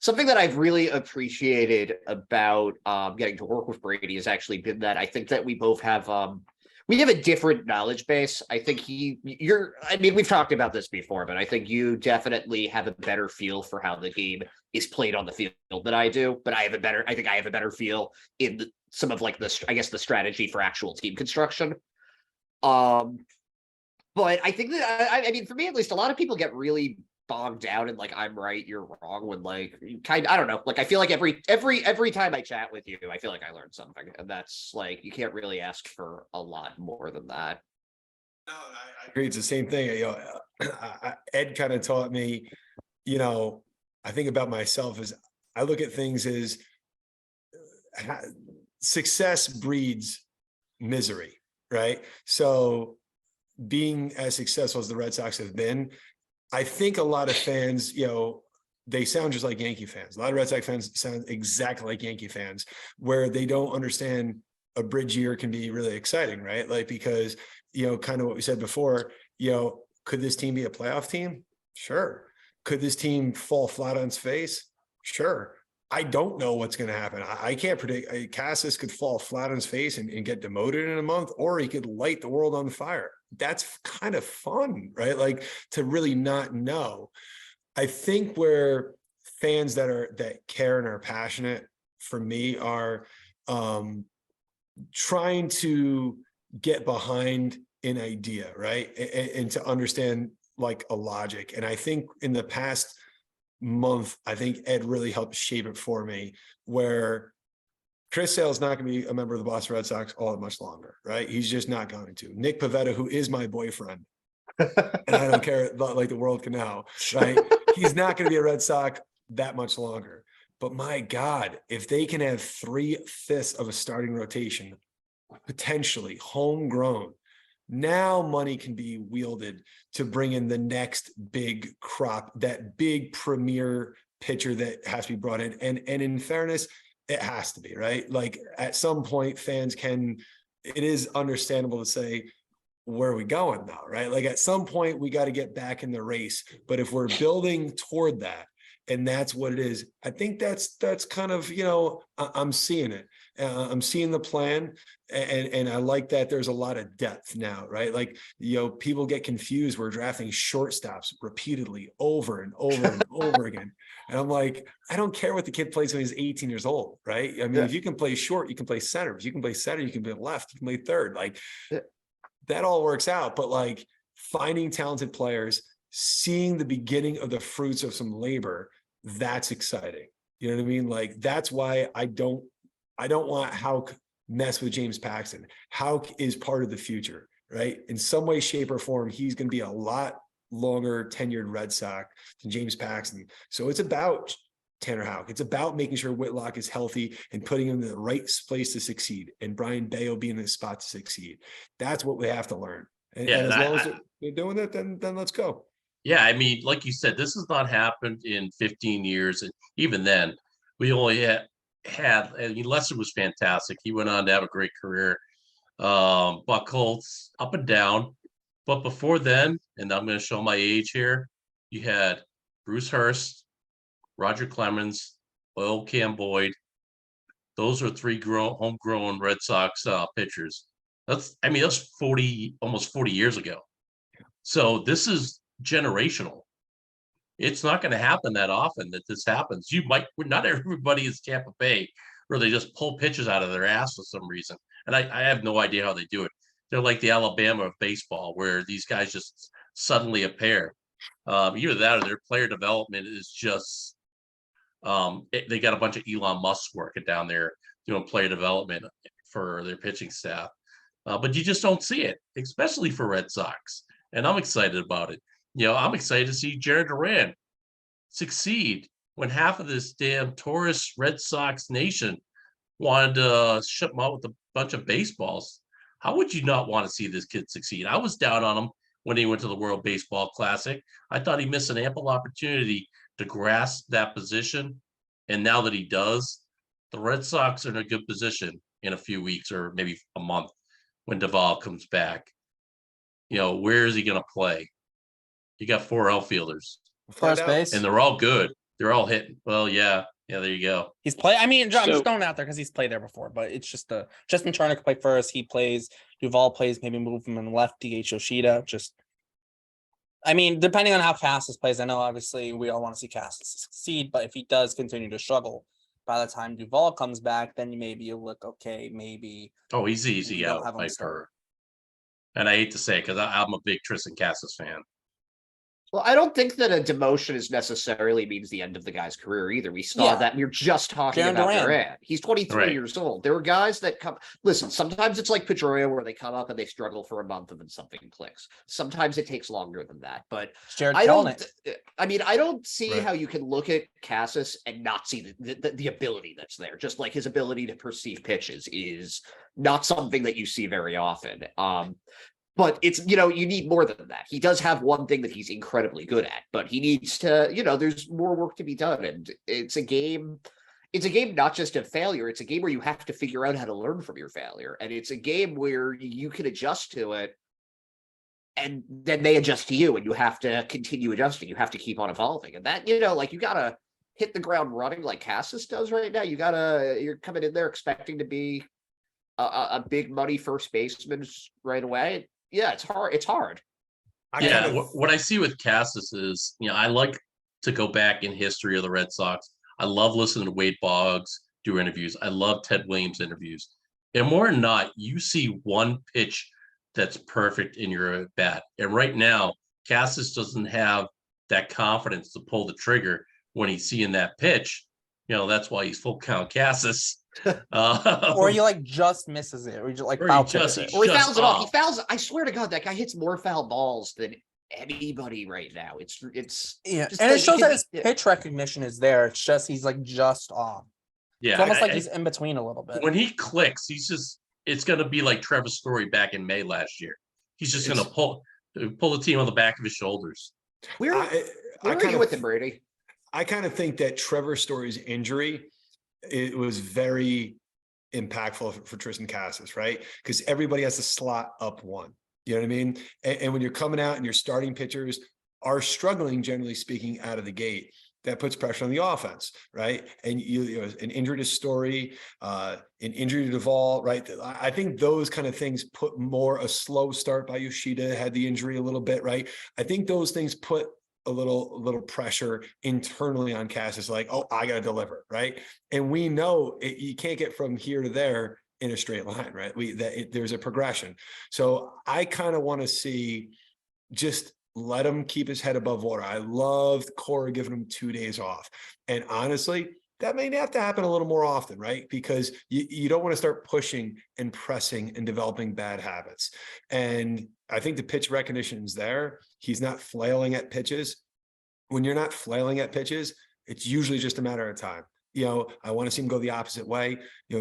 Something that I've really appreciated about getting to work with Brady has actually been that I think that we both have a different knowledge base. I think we've talked about this before, but I think you definitely have a better feel for how the game is played on the field than I do. But I think I have a better feel in some of the strategy for actual team construction. But I think that I mean, for me at least, a lot of people get really bogged down in I'm right, you're wrong, when I don't know. I feel like every time I chat with you, I feel like I learned something, and that's you can't really ask for a lot more than that. No, I agree. It's the same thing. Ed kind of taught me. I think about myself as I look at things as success breeds misery, right? So being as successful as the Red Sox have been, I think a lot of fans, they sound just like Yankee fans. A lot of Red Sox fans sound exactly like Yankee fans, where they don't understand a bridge year can be really exciting, right? Like, because, kind of what we said before, could this team be a playoff team? Sure. Could this team fall flat on its face? Sure. I don't know what's going to happen. I can't predict. Cassis could fall flat on his face and get demoted in a month, or he could light the world on fire. That's kind of fun, right? Like, to really not know. I think where fans that care and are passionate, for me, are trying to get behind an idea, right? And to understand like a logic. And I think in the past month, I think Ed really helped shape it for me, where Chris Sale's not going to be a member of the Boston Red Sox all that much longer, right? He's just not going to. Nick Pivetta, who is my boyfriend, and I don't care, like the world can know, right? He's not going to be a Red Sox that much longer. But my God, if they can have 3/5 of a starting rotation, potentially homegrown, now money can be wielded to bring in the next big crop, that big premier pitcher that has to be brought in. And in fairness, it has to be, right? Like, at some point, it is understandable to say, where are we going now, right? Like, at some point, we got to get back in the race. But if we're building toward that, and that's what it is, I think that's kind of, I'm seeing it. I'm seeing the plan, and I like that there's a lot of depth now, right? Like, people get confused. We're drafting shortstops repeatedly over and over and over again. And I'm like, I don't care what the kid plays when he's 18 years old, right? I mean, if you can play short, you can play center. If you can play center, you can play left, you can play third. Like, that all works out. But like, finding talented players, seeing the beginning of the fruits of some labor, that's exciting. You know what I mean? Like, that's why I don't want Houck mess with James Paxton. Houck is part of the future, right? In some way, shape, or form, he's going to be a lot longer tenured Red Sox than James Paxton. So it's about Tanner Houck. It's about making sure Whitlock is healthy and putting him in the right place to succeed, and Brian Bayo being in the spot to succeed. That's what we have to learn. And as long as they're doing it, then let's go. Yeah, I mean, like you said, this has not happened in 15 years. And even then, we only had I mean, Lester was fantastic. He went on to have a great career. Buck Holtz, up and down. But before then, and I'm going to show my age here, you had Bruce Hurst, Roger Clemens, Earl Cam Boyd. Those are three homegrown Red Sox pitchers. That's 40, almost 40 years ago. So this is generational. It's not going to happen that often that this happens. Not everybody is Tampa Bay, where they just pull pitches out of their ass for some reason. And I have no idea how they do it. They're like the Alabama of baseball, where these guys just suddenly appear. Either that or their player development is just, they got a bunch of Elon Musk working down there doing player development for their pitching staff. But you just don't see it, especially for Red Sox. And I'm excited about it. I'm excited to see Jared Duran succeed when half of this damn tourist Red Sox nation wanted to ship him out with a bunch of baseballs. How would you not want to see this kid succeed? I was down on him when he went to the World Baseball Classic. I thought he missed an ample opportunity to grasp that position. And now that he does, the Red Sox are in a good position in a few weeks or maybe a month when Duvall comes back. Where is he going to play? You got 4 outfielders. First base. And they're all good. They're all hitting. Well, yeah, there you go. He's played. I mean, I'm just throwing it out there because he's played there before, but it's just Justin Turner could play first. He plays. Duvall plays. Maybe move him in left. DH Yoshida. Depending on how Cassis plays, I know obviously we all want to see Cassis succeed, but if he does continue to struggle, by the time Duvall comes back, then maybe you look okay. Maybe. Oh, he's easy out by her. And I hate to say it because I'm a big Tristan Cassis fan. Well, I don't think that a demotion necessarily means the end of the guy's career either. We saw that. We were just talking about Duran. He's 23 years old. There were guys that come. Listen, sometimes it's like Pedroia where they come up and they struggle for a month and then something clicks. Sometimes it takes longer than that. But I don't see how you can look at Cassis and not see the ability that's there. Just like his ability to perceive pitches is not something that you see very often. but it's, you need more than that. He does have one thing that he's incredibly good at, but he needs to, there's more work to be done. And it's a game not just of failure, it's a game where you have to figure out how to learn from your failure. And it's a game where you can adjust to it, and then they adjust to you, and you have to continue adjusting. You have to keep on evolving. And that, like, you gotta hit the ground running like Cassis does right now. You're coming in there expecting to be a big money first baseman right away. Yeah, it's hard. Yeah, what I see with Cassis is, I like to go back in history of the Red Sox. I love listening to Wade Boggs do interviews. I love Ted Williams interviews. And more than not, you see one pitch that's perfect in your bat. And right now, Cassis doesn't have that confidence to pull the trigger when he's seeing that pitch. That's why he's full count Cassis. Or he like just misses it, or he just like foul tips it. Or he fouls it off. He fouls. I swear to God, that guy hits more foul balls than anybody right now. It's yeah, and it shows that his pitch recognition is there. It's just he's like just off. Yeah, it's almost like he's in between a little bit. When he clicks, it's gonna be like Trevor Story back in May last year. He's just gonna pull the team on the back of his shoulders. Where are you with him, Brady? I kind of think that Trevor Story's injury, it was very impactful for Tristan Cassis, right? Because everybody has to slot up one. You know what I mean? And when you're coming out and your starting pitchers are struggling, generally speaking, out of the gate, that puts pressure on the offense, right? And an injury to Story, an injury to Duvall, right? I think those kind of things put more a slow start by Yoshida, had the injury a little bit, right? I think those things put a little pressure internally on Cassis, like, oh, I got to deliver, right? And we know you can't get from here to there in a straight line, right? There's a progression. So I kind of want to see, just let him keep his head above water. I loved Cora giving him 2 days off. And honestly, that may have to happen a little more often, right? Because you don't want to start pushing and pressing and developing bad habits. And I think the pitch recognition is there. He's not flailing at pitches. When you're not flailing at pitches, it's usually just a matter of time. I want to see him go the opposite way,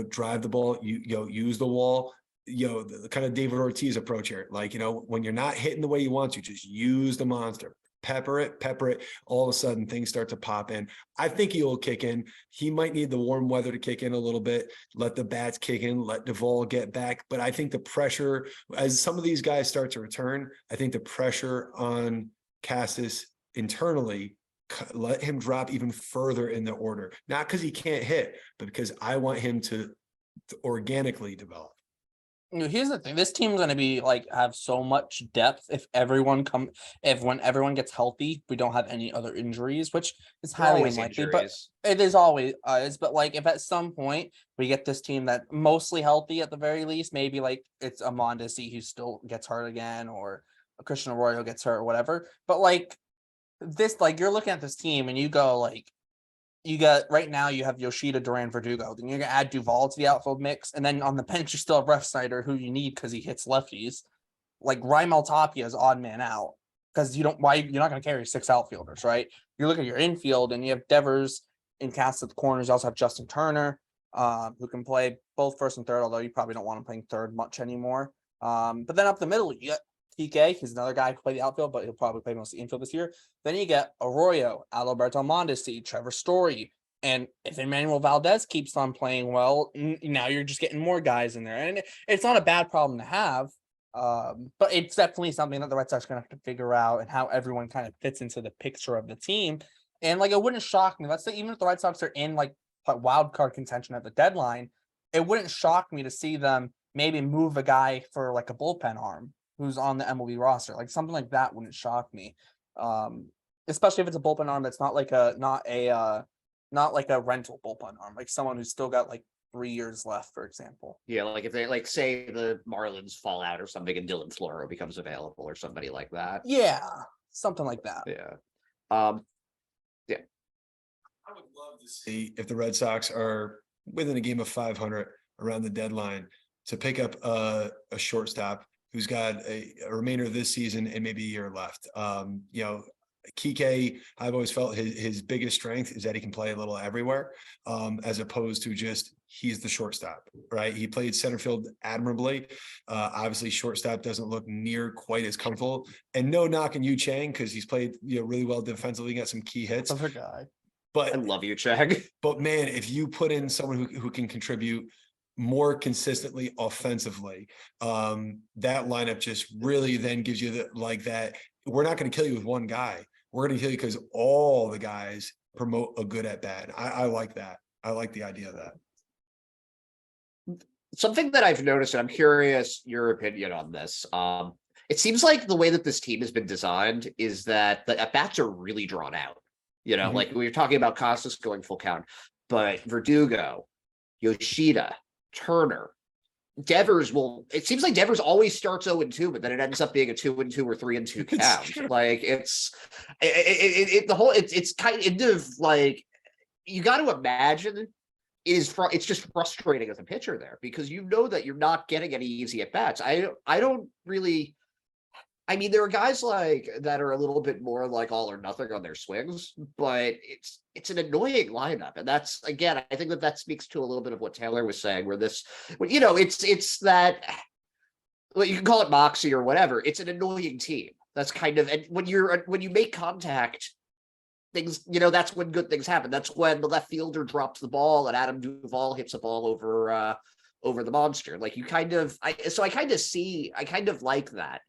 drive the ball, use the wall, the kind of David Ortiz approach here. Like, when you're not hitting the way you want to, just use the monster. Pepper it. All of a sudden, things start to pop in. I think he will kick in. He might need the warm weather to kick in a little bit. Let the bats kick in. Let Duvall get back. But I think the pressure, as some of these guys start to return, I think the pressure on Cassis internally, let him drop even further in the order. Not because he can't hit, but because I want him to organically develop. Here's the thing: this team's going to be have so much depth when everyone gets healthy. We don't have any other injuries, which is highly unlikely. But it is always But if at some point we get this team that mostly healthy at the very least, maybe it's a Mondesi who still gets hurt again, or a Christian Arroyo gets hurt or whatever. But you're looking at this team and you go you got right now you have Yoshida, Duran, Verdugo. Then you're gonna add Duvall to the outfield mix, and then on the bench you still have Refsnyder, who you need because he hits lefties. Raimel Tapia is odd man out because you're not gonna carry 6 outfielders, right? You look at your infield and you have Devers in cast at the corners. You also have Justin Turner, who can play both first and third, although you probably don't want him playing third much anymore. But then up the middle you got PK, he's another guy who can play the outfield, but he'll probably play most of the infield this year. Then you get Arroyo, Alberto Mondesi, Trevor Story. And if Emmanuel Valdez keeps on playing well, now you're just getting more guys in there. And it's not a bad problem to have, but it's definitely something that the Red Sox are going to have to figure out, and how everyone kind of fits into the picture of the team. And it wouldn't shock me. Let's say even if the Red Sox are in wild card contention at the deadline, it wouldn't shock me to see them maybe move a guy for a bullpen arm who's on the MLB roster. Something like that wouldn't shock me. Especially if it's a bullpen arm that's not not a rental bullpen arm, someone who's still got 3 years left, for example. Yeah, if they say the Marlins fall out or something and Dylan Floro becomes available or somebody like that. Yeah, something like that. Yeah. Yeah. I would love to see if the Red Sox are within a game of 500 around the deadline to pick up a shortstop who's got a remainder of this season and maybe a year left. Kike, I've always felt his biggest strength is that he can play a little everywhere, as opposed to just he's the shortstop, right? He played center field admirably. Obviously, shortstop doesn't look near quite as comfortable. And no knock on Yu Chang because he's played really well defensively, got some key hits. Other guy. But I love you, Chag. But man, if you put in someone who can contribute more consistently offensively, that lineup just really then gives you that we're not going to kill you with one guy. We're going to kill you because all the guys promote a good at bat. I like that. I like the idea of that. Something that I've noticed, and I'm curious your opinion on this. It seems like the way that this team has been designed is that the at bats are really drawn out. Mhm. Like we were talking about Costas going full count, but Verdugo, Yoshida, Turner, Devers it seems like Devers always starts 0-2, but then it ends up being a 2-2 or 3-2 It's count. true. Like it's kind of like you got to imagine it's just frustrating as a pitcher there because you know that you're not getting any easy at bats. I don't really. I mean, there are guys like that are a little bit more like all or nothing on their swings, but it's an annoying lineup, and that's again, I think that speaks to a little bit of what Taylor was saying, where it's that, well, you can call it moxie or whatever. It's an annoying team. That's kind of, and when you make contact, things, that's when good things happen. That's when the left fielder drops the ball and Adam Duvall hits a ball over the monster. Like I kind of like that.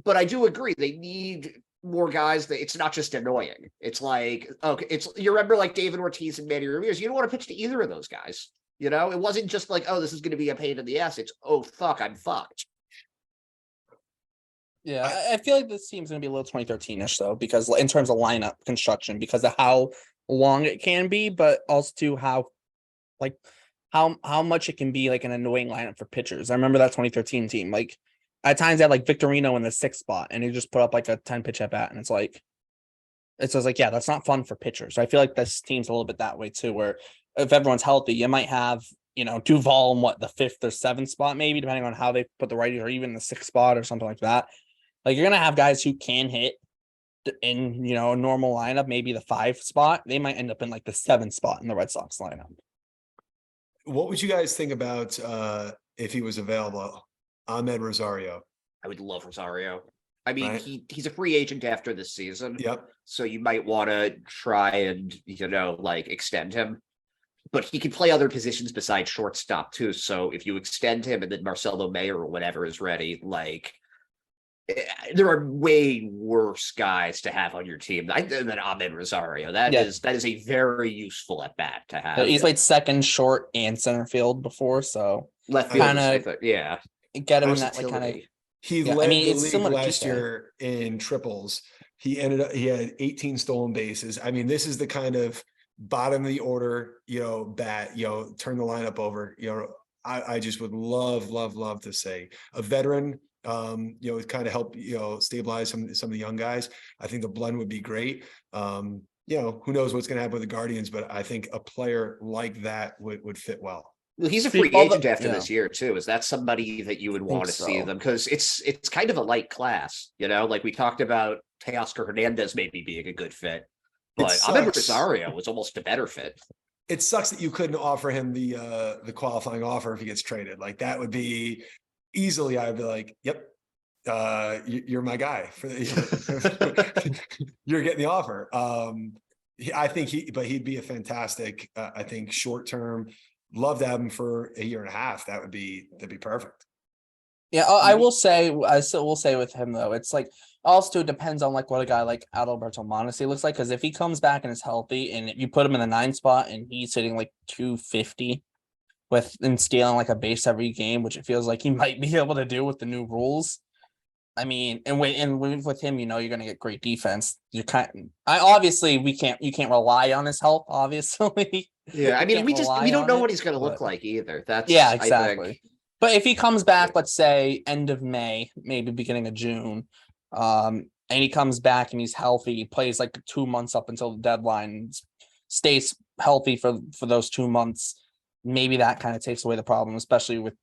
But I do agree they need more guys that it's not just annoying. It's like, okay, you remember like David Ortiz and Manny Ramirez. You don't want to pitch to either of those guys. It wasn't just like, oh, this is going to be a pain in the ass. It's, oh, fuck, I'm fucked. Yeah, I feel like this team's gonna be a little 2013-ish though, because in terms of lineup construction, because of how long it can be, but also to how much it can be like an annoying lineup for pitchers. I remember that 2013 team. Like at times they had like Victorino in the 6th spot, and he just put up like a 10 pitch at bat, and it's just like, yeah, that's not fun for pitchers. So I feel like this team's a little bit that way too, where if everyone's healthy, you might have Duvall in the 5th or 7th spot, maybe depending on how they put the righties, or even the 6th spot or something like that. Like you're gonna have guys who can hit in a normal lineup, maybe the 5 spot. They might end up in like the 7th spot in the Red Sox lineup. What would you guys think about if he was available? Ahmed Rosario. I would love Rosario. I mean, Right. he's a free agent after this season. Yep. So you might want to try and, extend him. But he can play other positions besides shortstop too. So if you extend him and then Marcelo Mayer or whatever is ready, there are way worse guys to have on your team than Ahmed Rosario. That is a very useful at bat to have. He's played second, short, and center field before, so Left field, kinda- yeah. get him in that kind of. Versatility. He Yeah, I led mean, the it's league similar to last Kike. year in triples. He had 18 stolen bases. I mean, this is the kind of bottom of the order, bat, turn the lineup over. I just would love to say a veteran, kind of help, stabilize some of the young guys. I think the blend would be great. Who knows what's going to happen with the Guardians, but I think a player like that would fit well. Well, he's a See, free all the- agent after yeah. this year too. Is that somebody that you would want to see so. them? Because it's kind of a light class, like we talked about Teoscar Hernandez maybe being a good fit, but Ahmed sucks. Rosario was almost a better fit. It sucks that you couldn't offer him the qualifying offer if he gets traded. Like that would be easily, I'd be like, yep, you're my guy for you're getting the offer. I think he'd be a fantastic, I think short term. Love to have him for a year and a half. That'd be perfect. Yeah, I will say, I still will say with him though, it's like also depends on like what a guy like Adalberto Mondesi looks like. Because if he comes back and is healthy, and you put him in the 9 spot and he's hitting like 250 and scaling like a base every game, which it feels like he might be able to do with the new rules. I mean, and with him, you're gonna get great defense. You can't rely on his health, obviously. Yeah, I mean, can't we rely don't on know it, what he's going to look but- like either. That's Yeah, I think, exactly. But if he comes back, let's say end of May, maybe beginning of June, and he comes back and he's healthy, he plays like 2 months up until the deadline, stays healthy for those 2 months, maybe that kind of takes away the problem, especially with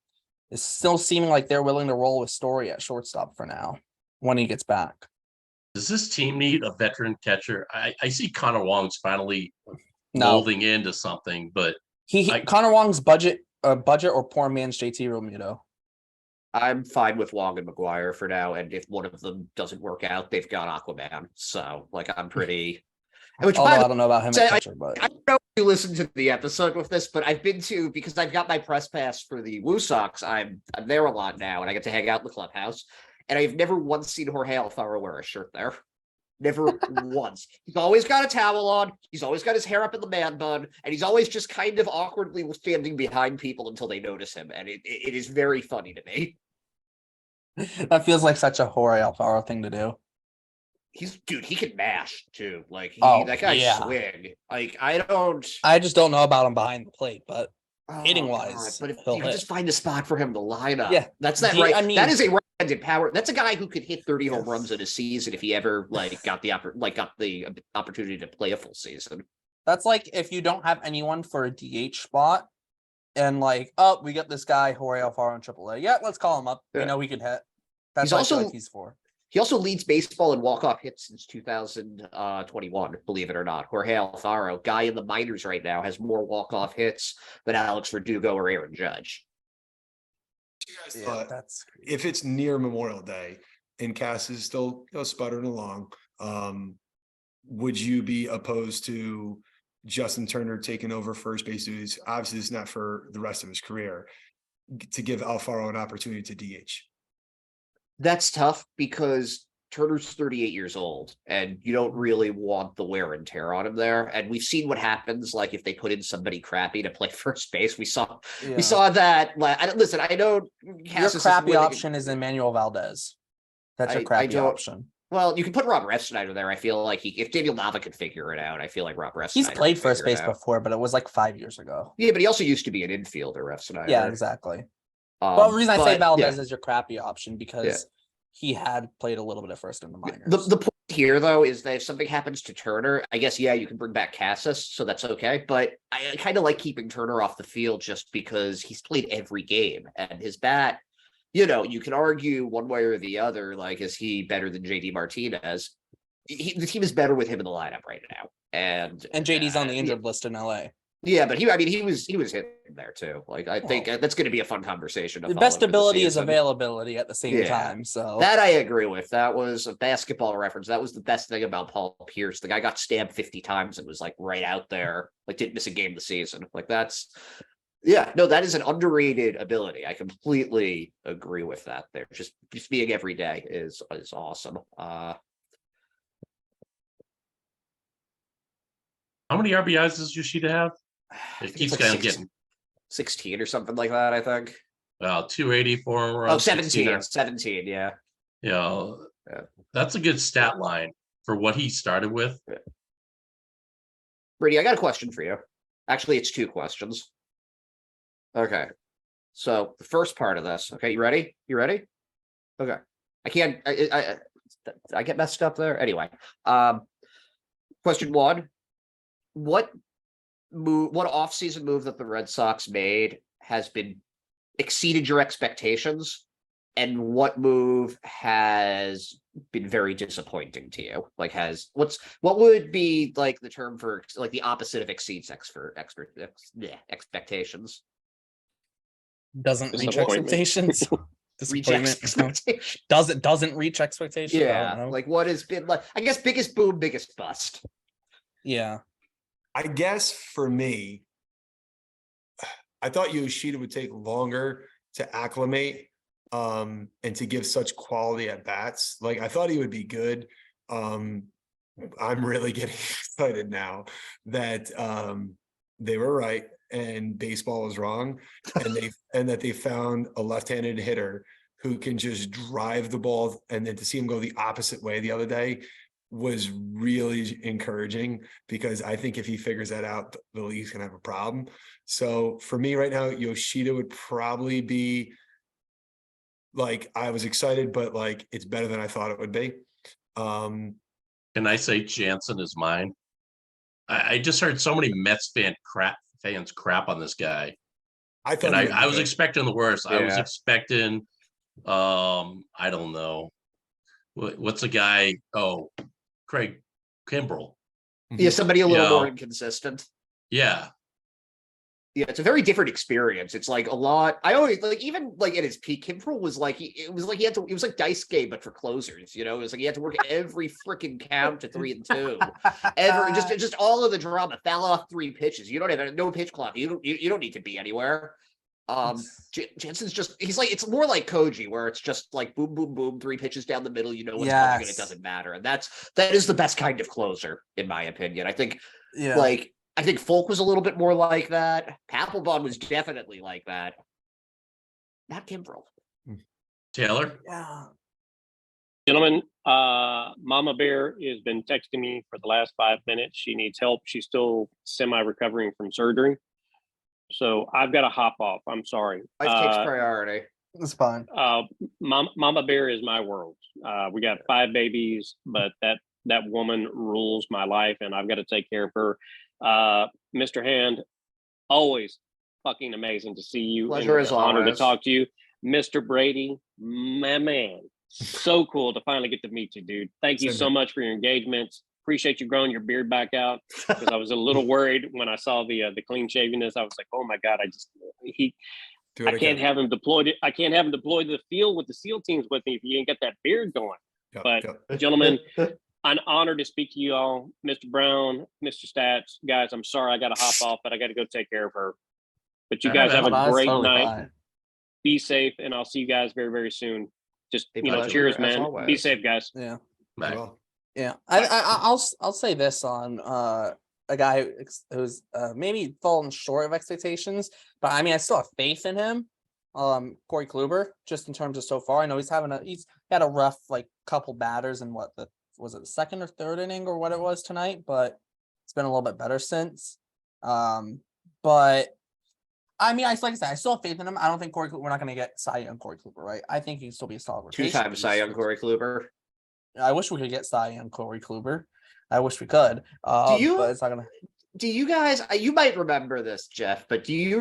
it's still seeming like they're willing to roll with Story at shortstop for now when he gets back. Does this team need a veteran catcher? I see Connor Wong's finally No, molding into something, but Connor Wong's budget or poor man's JT Realmuto. I'm fine with Wong and McGuire for now, and if one of them doesn't work out, they've got Aquaman. So, like, I'm pretty. Which, Although by I the don't know about him at catcher, but I don't know if you listened to the episode with this, but I've been to, because I've got my press pass for the Woo Sox. I'm there a lot now, and I get to hang out in the clubhouse. And I've never once seen Jorge Alfaro wear a shirt there. Never once. He's always got a towel on. He's always got his hair up in the man bun, and he's always just kind of awkwardly standing behind people until they notice him. And it is very funny to me. that feels like such a Jorge Alfaro thing to do. Dude, he can mash too. Like that guy yeah. swing. Like I just don't know about him behind the plate, but hitting God, wise, but if he'll you hit. just find a spot for him to line up. Yeah, that's that he- right. I mean- that is a right-handed power. That's a guy who could hit 30 home Yes. runs in a season if he ever got the opportunity to play a full season. That's like if you don't have anyone for a DH spot, and like, oh, we got this guy Jorge Alfaro in AAA. Yeah, let's call him up. Yeah. We know he can hit. That's He's what I feel also- like he's for. He also leads baseball in walk-off hits since 2021, believe it or not. Jorge Alfaro, guy in the minors right now, has more walk-off hits than Alex Verdugo or Aaron Judge. But That's if it's near Memorial Day and Cass is still sputtering along, would you be opposed to Justin Turner taking over first base duties? Obviously, it's not for the rest of his career, to give Alfaro an opportunity to DH. That's tough because Turner's 38 years old, and you don't really want the wear and tear on him there. And we've seen what happens, like if they put in somebody crappy to play first base. We saw that. Listen, I know Your Cass is crappy really- option is Emmanuel Valdez. That's your I crappy don't- option. Well, you can put Rob Refsnyder there. I feel like if Daniel Nava could figure it out, I feel like Rob Refsnyder. He's played could first figure it base out. before, but it was like 5 years ago. Yeah, but he also used to be an infielder, Refsnyder. Yeah, exactly. Well, the reason I say but, Valdez yeah. is your crappy option because he had played a little bit at first in the minors. The point here, though, is that if something happens to Turner, I guess, yeah, you can bring back Cassis, so that's okay. But I kind of like keeping Turner off the field just because he's played every game. And his bat, you can argue one way or the other, like, is he better than JD Martinez? The team is better with him in the lineup right now. And JD's on the injured list in LA. Yeah, but he was hitting there too. Like, I think that's going to be a fun conversation. To The follow best into the ability is season. availability at the same Yeah. time. So That I agree with. That was a basketball reference. That was the best thing about Paul Pierce. The guy got stabbed 50 times and was like right out there, like didn't miss a game this season. Like that is an underrated ability. I completely agree with that there. Just being every day is awesome. how many RBIs does Yoshida have? It keeps like kind of 16 getting 16 or something like that, I think. 284 Oh, runs. 17, yeah. Yeah, Yeah. that's a good stat line for what he started with. Brady, I got a question for you. Actually, it's two questions. Okay. So the first part of this, okay, you ready? Okay. I get messed up there. Anyway, question one, what off-season move that the Red Sox made has been exceeded your expectations, and what move has been very disappointing to you? Like, what would be like the term for like the opposite of exceeds expectations? doesn't reach Disappointment. expectations. Rejects Disappointment. expectations. Doesn't reach expectations. I don't Yeah, know. like what has been like, I guess, biggest boom, biggest bust. Yeah. I guess for me, I thought Yoshida would take longer to acclimate and to give such quality at bats. Like, I thought he would be good. I'm really getting excited now that they were right and baseball was wrong, and that they found a left-handed hitter who can just drive the ball, and then to see him go the opposite way the other day was really encouraging, because I think if he figures that out, the league's gonna have a problem. So for me right now, Yoshida would probably be like, I was excited, but like it's better than I thought it would be. Can I say Jansen is mine? I just heard so many Mets fans crap on this guy. I thought And he would be I was good. expecting the worst. I was Yeah. expecting I don't know. what's the guy? Oh, Craig Kimbrell. Yeah, somebody a little more Yeah. inconsistent. Yeah. Yeah, it's a very different experience. It's like a lot. I always like, even like at his peak, Kimbrel was like it was like it was like dice game, but for closers. It was like he had to work every freaking count to 3 and 2. Just all of the drama. Fell off 3 pitches. You don't have no pitch clock. You don't need to be anywhere. Jensen's just, he's like, it's more like Koji, where it's just like boom, boom, boom, 3 pitches down the middle. You know what's coming, and it doesn't matter. And that is the best kind of closer, in my opinion. I think, I think Folk was a little bit more like that. Papelbon was definitely like that. Not Kimbrel. Taylor? Yeah. Gentlemen, Mama Bear has been texting me for the last 5 minutes. She needs help. She's still semi-recovering from surgery. So I've got to hop off. I'm sorry. Life takes priority. It's fine. Mama Bear is my world. We got 5 babies, but that woman rules my life, and I've got to take care of her. Mr. Hand, always fucking amazing to see you. Pleasure as honor to always. talk to you. Mr. Brady, my man. So cool to finally get to meet you, dude. Thank you so much for your engagements. Appreciate you growing your beard back out, because I was a little worried when I saw the clean shaviness. I was like, oh my God, I can't have him deployed. I can't have him deployed to the field with the SEAL teams with me if you ain't got that beard going. Gentlemen, an honor to speak to you all. Mr. Brown, Mr. Stats, guys, I'm sorry I got to hop off, but I got to go take care of her. But you guys have a great night. Be safe, and I'll see you guys very, very soon. Just, cheers, man. Always. Be safe, guys. Yeah. Bye. Yeah. I'll say this on a guy who's maybe fallen short of expectations, but I mean, I still have faith in him. Corey Kluber, just in terms of so far. I know he's had a rough couple batters in was it the 2nd or 3rd inning or what it was tonight, but it's been a little bit better since. But I mean, like I said, I still have faith in him. I don't think we're not going to get Cy Young Corey Kluber, right? I think he can still be a solid rotation. 2-time Cy Young Corey Kluber. I wish we could get Cy Young Corey Kluber. I wish we could. But it's not gonna. Do you guys? You might remember this, Jeff, but do you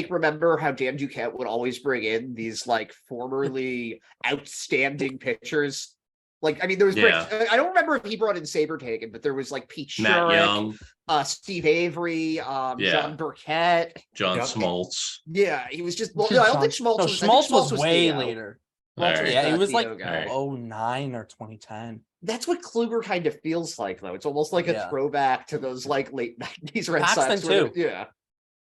remember how Dan Duquette would always bring in these formerly outstanding pitchers? There was. I don't remember if he brought in Saber Taken, but there was Pete Matt Young, Steve Avery, John Burkett, John Smoltz. Yeah, he was just. Well, no, I don't think Schmaltz was. Schmaltz was way later. Right. Yeah, he was Theo 09 or 2010. That's what Kluber kind of feels like, though. It's almost like a throwback to those late 90s Red Paxton Sox. too. Yeah.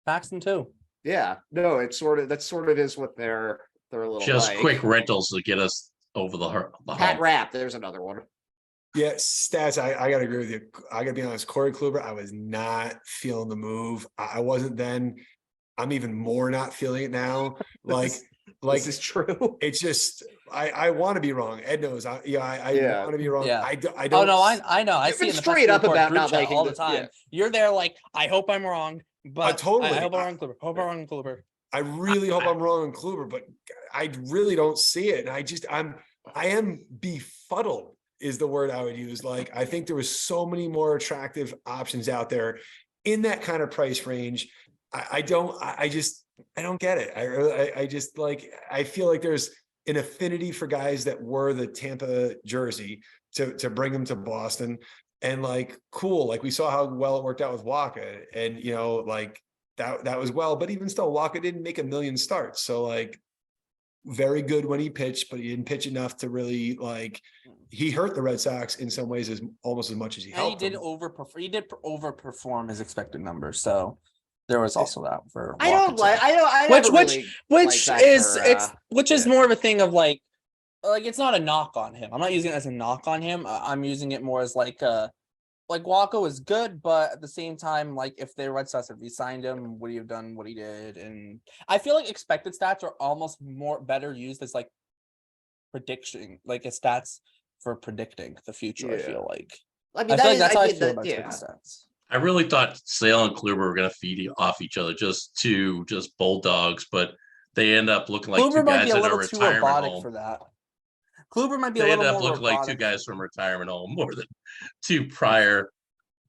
Paxton too. Yeah. No, it's that sort of is what they're little just quick rentals to get us over the Pat Rapp, there's another one. Yeah, Stats, I gotta agree with you. I gotta be honest, Corey Kluber, I was not feeling the move. I wasn't then. I'm even more not feeling it now. This is true. It's just I want to be wrong. Ed knows. I want to be wrong. Yeah. I don't. Oh no, I know. I You've see been in the straight up about not chat liking all the time. Yeah. You're there I hope I'm wrong, but totally. I hope I'm wrong, Kluber. Hope I'm wrong, Kluber. I really hope I'm wrong on Kluber, but I really don't see it. And I am befuddled is the word I would use. I think there was so many more attractive options out there in that kind of price range. I don't get it. I just I feel like there's an affinity for guys that were the Tampa jersey to bring them to Boston, and cool. We saw how well it worked out with Waka, and that was well, but even still, Waka didn't make a million starts. So very good when he pitched, but he didn't pitch enough to really he hurt the Red Sox in some ways almost as much as he helped. And he did overperform his expected numbers. So there was also that for I don't like. which is more of a thing of it's not a knock on him. I'm not using it as a knock on him. I'm using it more as Walker was good, but at the same time, if the Red Sox had re-signed him, would he have done what he did? And I feel expected stats are almost better used as prediction, as stats for predicting the future. I feel I mean, that's how I feel about expected stats. I really thought Sale and Kluber were going to feed off each other, just bulldogs, but they end up looking like Kluber two guys in a too retirement robotic home. For that. Kluber might be they a little end up more looking like two guys from a retirement home more than two prior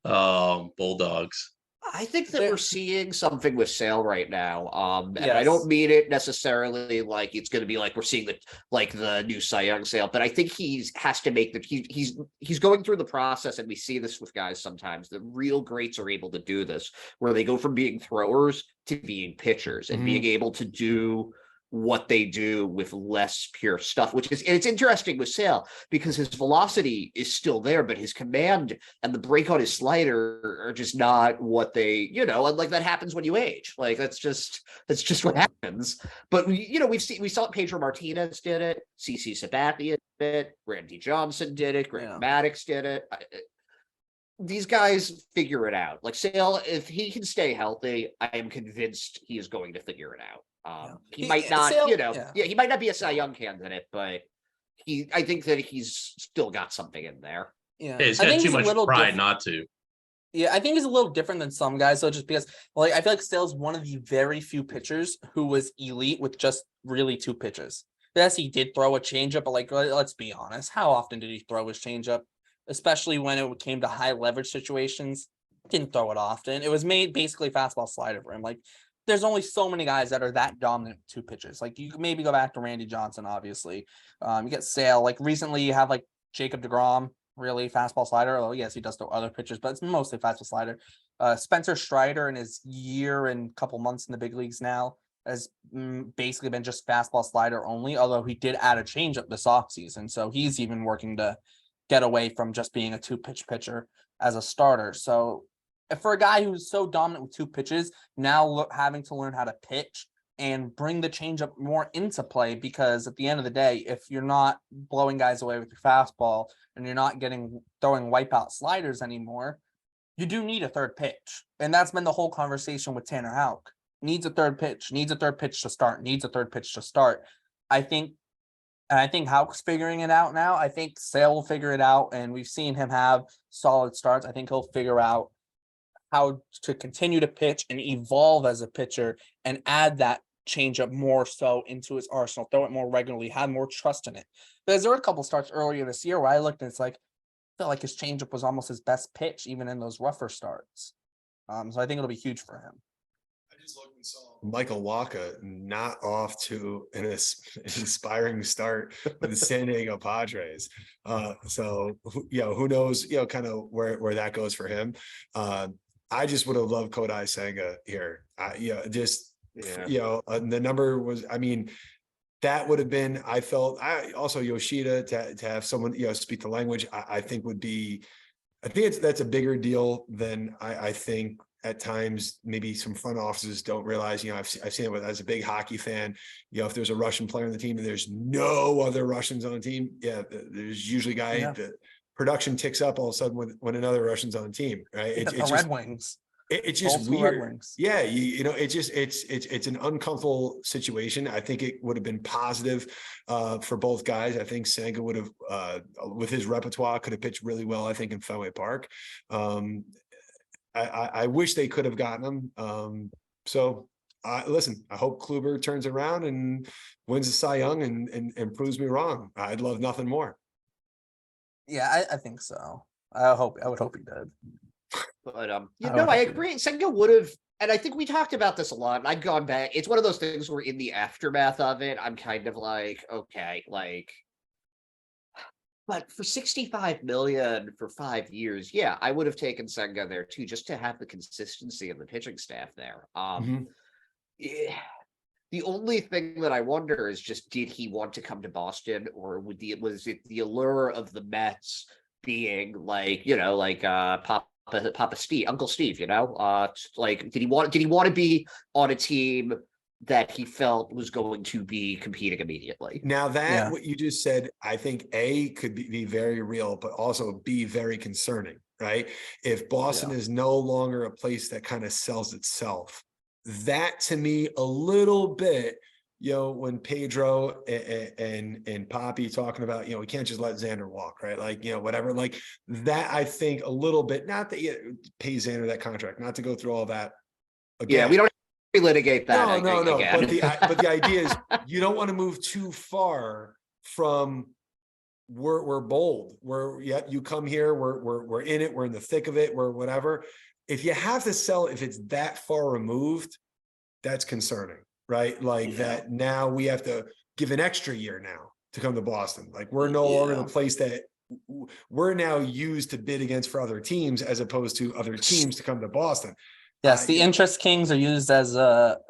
bulldogs. I think that There- we're seeing something with Sale right now. And I Yes. don't mean it necessarily like it's going to be like we're seeing the new Cy Young Sale, but I think has to make he's going through the process, and we see this with guys sometimes. The real greats are able to do this, where they go from being throwers to being pitchers and being able to do what they do with less pure stuff, and it's interesting with Sale because his velocity is still there, but his command and the break on his slider are just not what they, and like that happens when you age. Like that's just what happens. But we saw Pedro Martinez did it, CC Sabathia did it, Randy Johnson did it, Greg Maddux did it. These guys figure it out. Like Sale, if he can stay healthy, I am convinced he is going to figure it out. He might not, Sale, he might not be a Cy Young candidate, but I think that he's still got something in there. Yeah, Hey, he's I got think too he's a much little pride different. not to. Yeah, I think he's a little different than some guys, though, just because, like, I feel like Sale's one of the very few pitchers who was elite with just really 2 pitches. Yes, he did throw a changeup, but like, let's be honest, how often did he throw his changeup? Especially when it came to high leverage situations, didn't throw it often. It was made basically fastball slider for him. Like, there's only so many guys that are that dominant with 2 pitches. Like, you can maybe go back to Randy Johnson, obviously. You get Sale. Like, recently you have like Jacob deGrom, really fastball slider. Oh yes, he does throw other pitches, but it's mostly fastball slider. Spencer Strider in his year and couple months in the big leagues now has basically been just fastball slider only, although he did add a changeup this offseason. So he's even working to get away from just being a 2-pitch pitcher as a starter. So if for a guy who's so dominant with 2 pitches, now having to learn how to pitch and bring the changeup more into play, because at the end of the day, if you're not blowing guys away with your fastball and you're not throwing wipeout sliders anymore, you do need a third pitch. And that's been the whole conversation with Tanner Houck. Needs a third pitch to start. I think Houck's figuring it out now. I think Sale will figure it out, and we've seen him have solid starts. I think he'll figure out how to continue to pitch and evolve as a pitcher and add that changeup more so into his arsenal, throw it more regularly, have more trust in it. Because there were a couple starts earlier this year where I looked and it's like, I felt like his changeup was almost his best pitch, even in those rougher starts. So I think it'll be huge for him. I just looked and saw Michael Wacha not off to an inspiring start with the San Diego Padres. So who knows, kind of where that goes for him. I just would have loved Kodai Senga here. The number was, that would have been, I felt, also Yoshida to have someone, speak the language, I think that's a bigger deal than I think at times maybe some front offices don't realize. I've seen it as a big hockey fan. If there's a Russian player on the team and there's no other Russians on the team, there's usually the production ticks up all of a sudden when another Russian's on the team, right? It's the Red Wings. It's just weird. Yeah, it's an uncomfortable situation. I think it would have been positive for both guys. I think Senga would have, with his repertoire, could have pitched really well, I think, in Fenway Park. I wish they could have gotten him. Listen, I hope Kluber turns around and wins the Cy Young and proves me wrong. I'd love nothing more. Yeah, I think so. I would hope he did. But I agree. Senga would have, and I think we talked about this a lot. And I've gone back. It's one of those things where in the aftermath of it, I'm kind of like, okay, but for 65 million for 5 years, I would have taken Senga there too, just to have the consistency of the pitching staff there. The only thing that I wonder is just, did he want to come to Boston, or was it the allure of the Mets being Papa Steve, Uncle Steve, did he want to be on a team that he felt was going to be competing immediately? Now that what you just said, I think A, could be very real, but also B, very concerning, right? If Boston is no longer a place that kind of sells itself, that to me a little bit, when Pedro and Poppy talking about, we can't just let Xander walk, right? Whatever, that, I think a little bit, not that you pay Xander that contract, not to go through all that again. Yeah, we don't relitigate that. No. Again. But the idea is you don't want to move too far from we're bold. You come here, we're in it, we're in the thick of it, we're whatever. if you have to sell, if it's that far removed, that's concerning, right? Like that now we have to give an extra year now to come to Boston. Like we're no longer the place that we're now used to bid against for other teams as opposed to other teams to come to Boston. Yes, the interest kings are used as the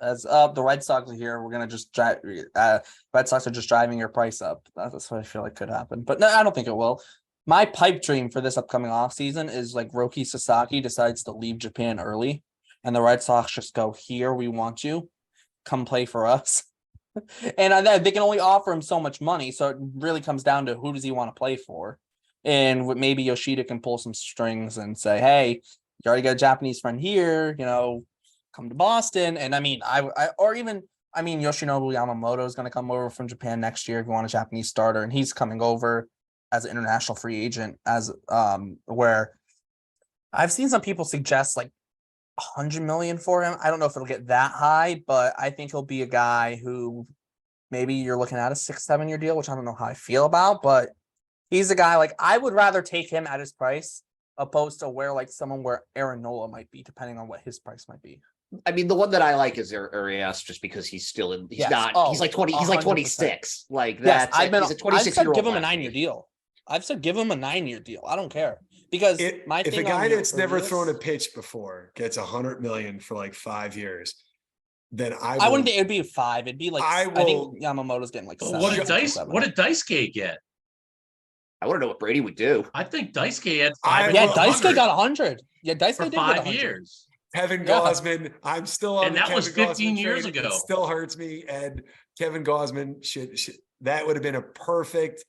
Red Sox are here. We're gonna just drive. Red Sox are just driving your price up. That's what I feel like could happen, but no, I don't think it will. My pipe dream for this upcoming offseason is like Roki Sasaki decides to leave Japan early, and the Red Sox just go, "Here, we want you, come play for us." And they can only offer him so much money, so it really comes down to who does he want to play for, and maybe Yoshida can pull some strings and say, "Hey, you already got a Japanese friend here, come to Boston." And I mean, Yoshinobu Yamamoto is going to come over from Japan next year if you want a Japanese starter, and he's coming over as an international free agent, as where I've seen some people suggest like 100 million for him. I don't know if it'll get that high, but I think he'll be a guy who maybe you're looking at a 6-7 year deal, which I don't know how I feel about, but he's a guy like I would rather take him at his price opposed to where like someone where Aaron Nola might be, depending on what his price might be. I mean, the one that I like is Arias, just because he's still in. He's Yes. not. Oh, he's like 20. He's like 26. Like Yes, that. He's a 26 said year old. give him a 9-year deal. I've said give him a 9-year deal. I don't care because if a guy that's never thrown a pitch before gets 100 million for like 5 years, then I wouldn't think it'd be 5. It'd be like I think Yamamoto's getting like 7. What did Daisuke get? I want to know what Brady would do. I think Daisuke had 5. Daisuke got 100. Yeah, Daisuke for did 5 years. Kevin Gausman, I'm still on. And that was 15 years ago. It still hurts me. And Kevin Gausman should that would have been a perfect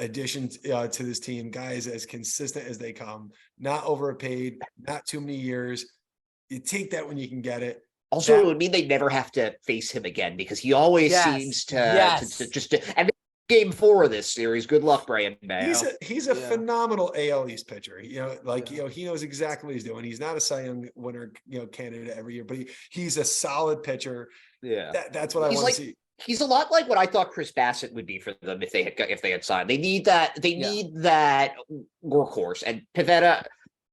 addition to this team. Guys as consistent as they come, not overpaid, not too many years. You take that when you can get it. Also, it would mean they never have to face him again because he always seems to just and game 4 of this series. Good luck, Brian Mayo. He's a phenomenal AL East pitcher. He knows exactly what he's doing. He's not a Cy Young winner, candidate every year, but he's a solid pitcher. Yeah, that's what I want to see. He's a lot like what I thought Chris Bassett would be for them if they had signed. They need that. They need that workhorse. And Pivetta,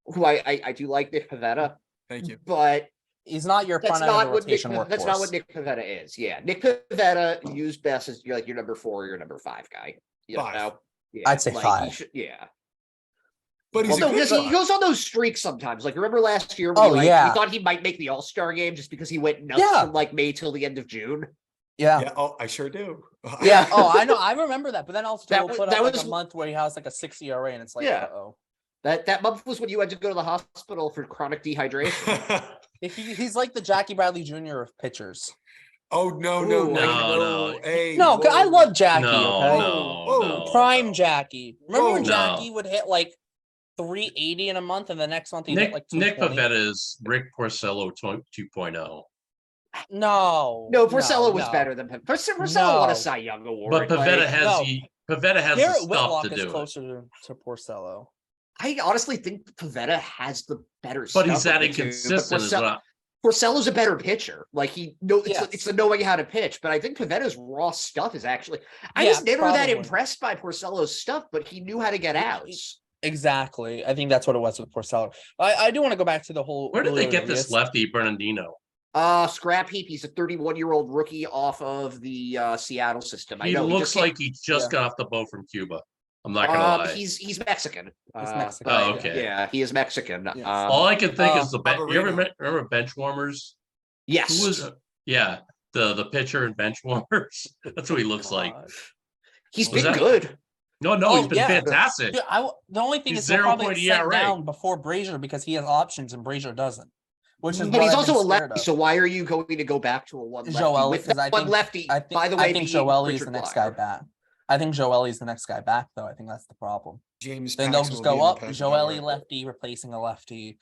who I do like Nick Pivetta. Thank you, but he's not your front end of the rotation workhorse. That's not what Nick Pivetta is. Yeah, Nick Pivetta used best as you're like your number 4 or your number 5 guy. You 5. know? Yeah, I'd say 5. But he goes on those streaks sometimes. Like remember last year? We thought he might make the All-Star game just because he went nuts from like May till the end of June. Yeah. Oh, I sure do. Yeah. Oh, I know. I remember that. But then also that was a month where he has like a 6 ERA, and it's like, uh-oh. That month was when you had to go to the hospital for chronic dehydration. He's like the Jackie Bradley Jr. of pitchers. Oh no! Hey, no, I love Jackie. No, prime Jackie. Remember when Jackie would hit like 380 in a month, and the next month he hit like 220? Nick Pivetta is Rick Porcello 2.0. No, Porcello was better than Porcello won a Cy Young award. But Pivetta has the stuff to do it. Closer to Porcello. I honestly think Pivetta has the better stuff. But he's that inconsistent as well. Porcello's a better pitcher. Like it's the knowing how to pitch. But I think Pivetta's raw stuff is actually. I was never that impressed by Porcello's stuff, but he knew how to get outs. Exactly. I think that's what it was with Porcello. I do want to go back to the whole. Where did they get this lefty Bernardino? Scrap heap. He's a 31-year-old rookie off of the Seattle system. He looks like he just got off the boat from Cuba. I'm not gonna lie. He's Mexican. He's Mexican. Oh, okay. Yeah, he is Mexican. Yes. All I can think is you remember bench warmers? Yes. Who was the pitcher in bench warmers? That's what he looks like. He's been good. No, he's been fantastic. Dude, the only thing is he'll probably set down before Brazier because he has options and Brazier doesn't. But he's also a lefty, so why are you going to go back to a one lefty? Joel, with that one lefty, by the way, I think Joel is the next guy back. I think Joel's the next guy back, though. I think that's the problem. Then they'll just go up. Joel lefty replacing a lefty.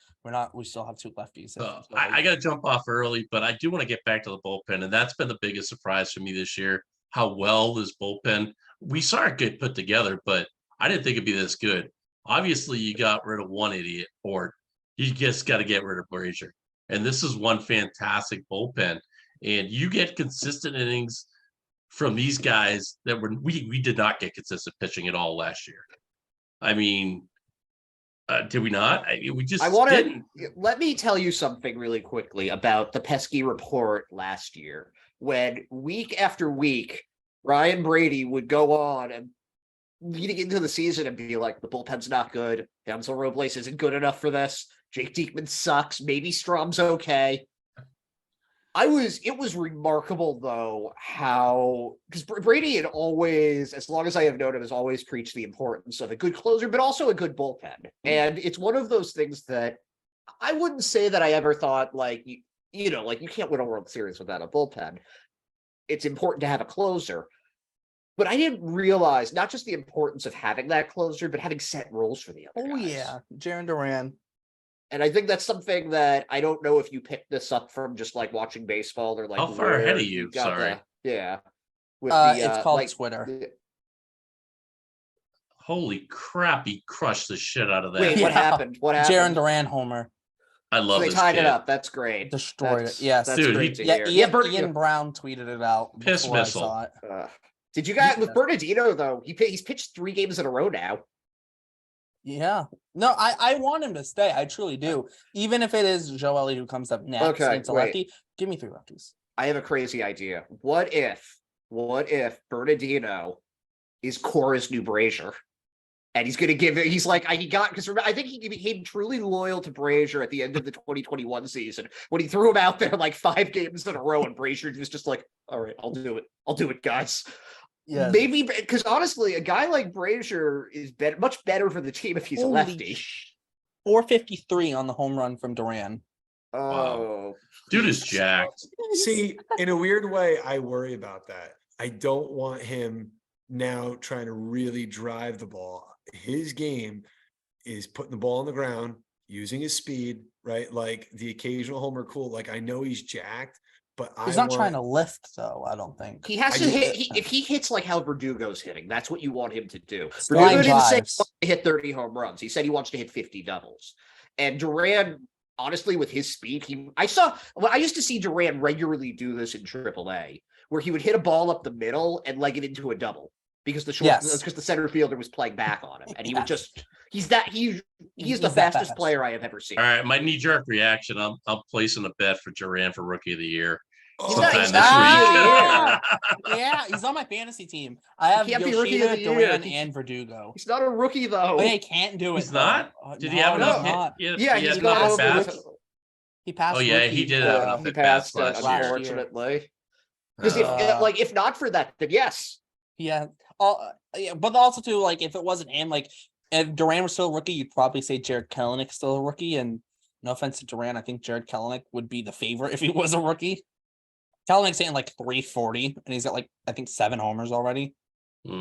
We still have 2 lefties. I got to jump off early, but I do want to get back to the bullpen, and that's been the biggest surprise for me this year. How well this bullpen. We saw it get put together, but I didn't think it'd be this good. Obviously, you got rid of one idiot, or you just got to get rid of Brazier. And this is one fantastic bullpen, and you get consistent innings from these guys that we did not get consistent pitching at all last year. I mean, Did we not? We just I want to didn't. let me tell you something really quickly about the pesky report last year, when week after week, Ryan Brady would go on and leading into the season and be like, the bullpen's not good. Hansel Robles isn't good enough for this. Jake Diekman sucks. Maybe Strom's okay. It was remarkable though how, because Brady had always, as long as I have known him, has always preached the importance of a good closer, but also a good bullpen. And it's one of those things that I wouldn't say that I ever thought like, like you can't win a World Series without a bullpen. It's important to have a closer. But I didn't realize not just the importance of having that closer, but having set roles for the other Oh guys. yeah, Jaron Duran. And I think that's something that I don't know if you picked this up from just like watching baseball or like How far ahead where of you? got Sorry. yeah. With It's called like, Twitter. Holy crap! He crushed the shit out of that. Wait, what Yeah. happened? What Jaron happened? Duran homer I So love they this tied kid. it up. That's great. destroyed it. Yes, that's Dude, great to Yeah, hear. Ian Brown tweeted it out Piss before I missile. saw it. Did you guys with Bernardino though? He's pitched 3 games in a row now. Yeah. No, I want him to stay. I truly do. Even if it is Joe Elliott who comes up next Okay, and it's a wait. lefty, give me 3 lefties. I have a crazy idea. What if Bernardino is Cora's new Brazier? And he's going to give it, he's like, because I think he became truly loyal to Brazier at the end of the 2021 season when he threw him out there like 5 games in a row and Brazier was just like, all right, I'll do it, guys. Yeah. Maybe, because honestly, a guy like Brazier is much better for the team if he's a lefty. 453 on the home run from Duran. Oh, Dude is jacked. See, in a weird way, I worry about that. I don't want him now trying to really drive the ball. His game is putting the ball on the ground, using his speed, right? Like the occasional homer, cool. Like I know he's jacked, but He's not trying to lift, though, I don't think. he has to hit. If he hits like how Verdugo's hitting, that's what you want him to do. Flying Verdugo didn't say he drives. wants to hit 30 home runs. He said he wants to hit 50 doubles. And Duran, honestly, with his speed, I used to see Duran regularly do this in AAA, where he would hit a ball up the middle and leg it into a double because because the center fielder was playing back on him, and he would just he's the that fastest fast. player I have ever seen. All right, my knee-jerk reaction. I'm placing a bet for Duran for Rookie of the Year. He's sometime not this week. Yeah, he's on my fantasy team. I have can't be Rookie of Yoshida, the Year. Duran, and Verdugo. He's not a rookie though. Oh, yeah, he can't do it. He's not? though. Did he have No, enough he's hit? not. Yeah, he he's had got enough over. at-bats? He passed. Oh, yeah, rookie, he did have enough He at-bats passed it, last year. unfortunately. Because Uh, if not for that, then yes. Yeah. Yeah, but also too, like if it wasn't him, like if Duran was still a rookie, you'd probably say Jared Kelenic still a rookie. And no offense to Duran, I think Jared Kelenic would be the favorite if he was a rookie. Kelenic's hitting like 340, and he's got like I think 7 homers already.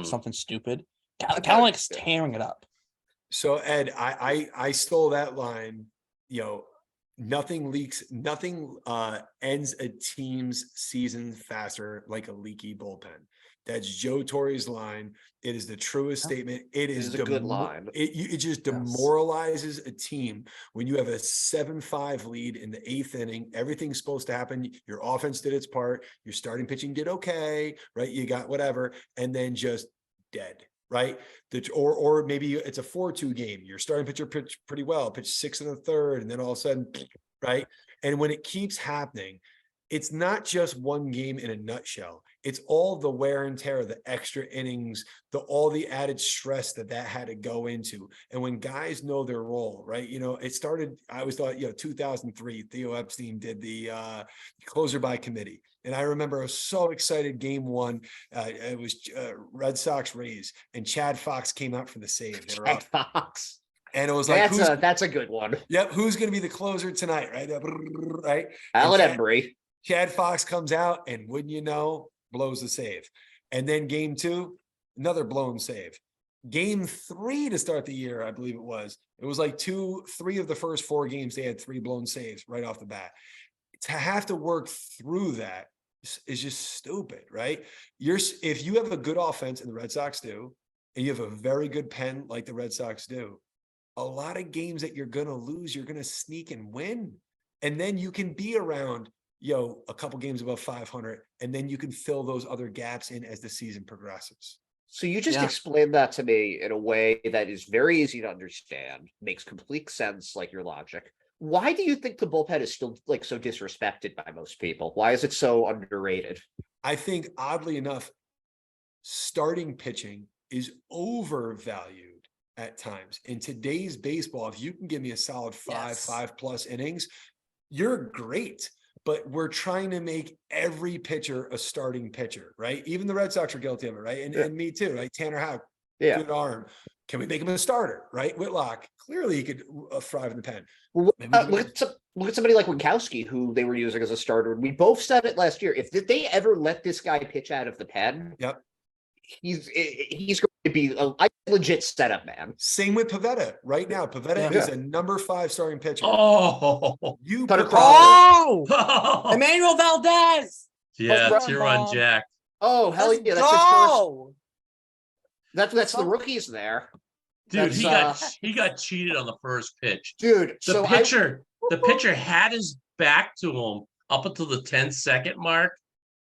Something stupid. Kelenic's tearing it up. So Ed, I stole that line. Nothing ends a team's season faster like a leaky bullpen. That's Joe Torre's line. It is the truest statement. It is a good line. It just demoralizes a team when you have a 7-5 lead in the 8th inning. Everything's supposed to happen. Your offense did its part. Your starting pitching did okay, right? You got whatever, and then just dead. Right. Or maybe it's a 4-2 game. Your starting pitcher pitched pretty well, pitched 6 in the 3rd, and then all of a sudden, right. And when it keeps happening, it's not just one game in a nutshell. It's all the wear and tear, the extra innings, all the added stress that had to go into. And when guys know their role, right? It started, I always thought, 2003, Theo Epstein did the closer by committee. And I remember I was so excited. Game 1, it was Red Sox Rays, and Chad Fox came out for the save. They were Chad up. Fox. And it was like, that's a good one. Yep, who's going to be the closer tonight, right? Right. Alan Embry. Chad Fox comes out, and wouldn't you know, blows the save. And then game 2, another blown save. Game 3 to start the year, I believe it was like 3 of the first 4 games, they had 3 blown saves right off the bat. To have to work through that is just stupid, right? If you have a good offense, and the Red Sox do, and you have a very good pen like the Red Sox do, a lot of games that you're going to lose, you're going to sneak and win. And then you can be around, a couple games above 500, and then you can fill those other gaps in as the season progresses. So you just Yeah. explained that to me in a way that is very easy to understand, makes complete sense, like your logic. Why do you think the bullpen is still like so disrespected by most people? Why is it so underrated? I think oddly enough, starting pitching is overvalued at times. In today's baseball, if you can give me a solid Yes. 5+ innings, you're great. But we're trying to make every pitcher a starting pitcher, right? Even the Red Sox are guilty of it, right? And, Yeah. and me too, right? Tanner Houck, Yeah. good arm. Can we make him a starter, right? Whitlock, clearly he could thrive in the pen. Well, Maybe we can look at somebody like Winkowski, who they were using as a starter. We both said it last year. If they ever let this guy pitch out of the pen, Yep. he's going to be a legit setup man. Same with Pivetta right now. Pivetta Yeah. is a number 5 starting pitcher. Oh, You Cutter put Crawford. Oh, Emmanuel Valdez. yeah, Let's it's your run, run, Bob. Jack. Oh hell Let's yeah! That's his first. go. That's the rookies there, Dude, That's, he got cheated on the first pitch. dude. The pitcher had his back to him up until the 10-second mark,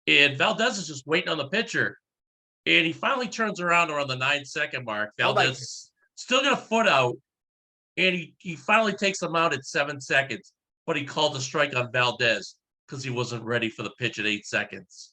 and Valdez is just waiting on the pitcher. And he finally turns around the 9-second mark. Oh my- Valdez still got a foot out, and he finally takes him out at 7 seconds, but he called the strike on Valdez because he wasn't ready for the pitch at 8 seconds.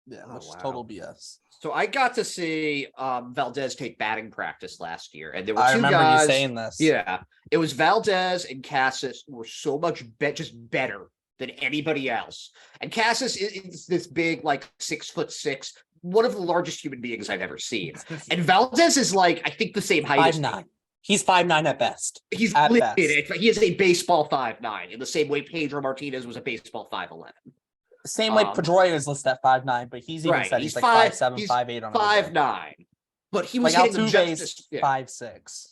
Yeah, Oh, which is wow. total BS. So I got to see Valdez take batting practice last year, and there were I two remember guys. you saying this. Yeah, it was Valdez and Cassis were so much just better than anybody else. And Cassis is this big, like 6'6", one of the largest human beings I've ever seen. And Valdez is like, I think the same height as me. 5'9". He's 5'9" at best. He's at lifted best. it. He is a baseball 5'9", in the same way Pedro Martinez was a baseball 5'11". Same way Pedroia is listed at 5'9", but he's even Right, said he's he's five- like 5'7", he's 5'8" on a good day. 5'9". But he was Like getting Altuve's just, yeah. 5'6".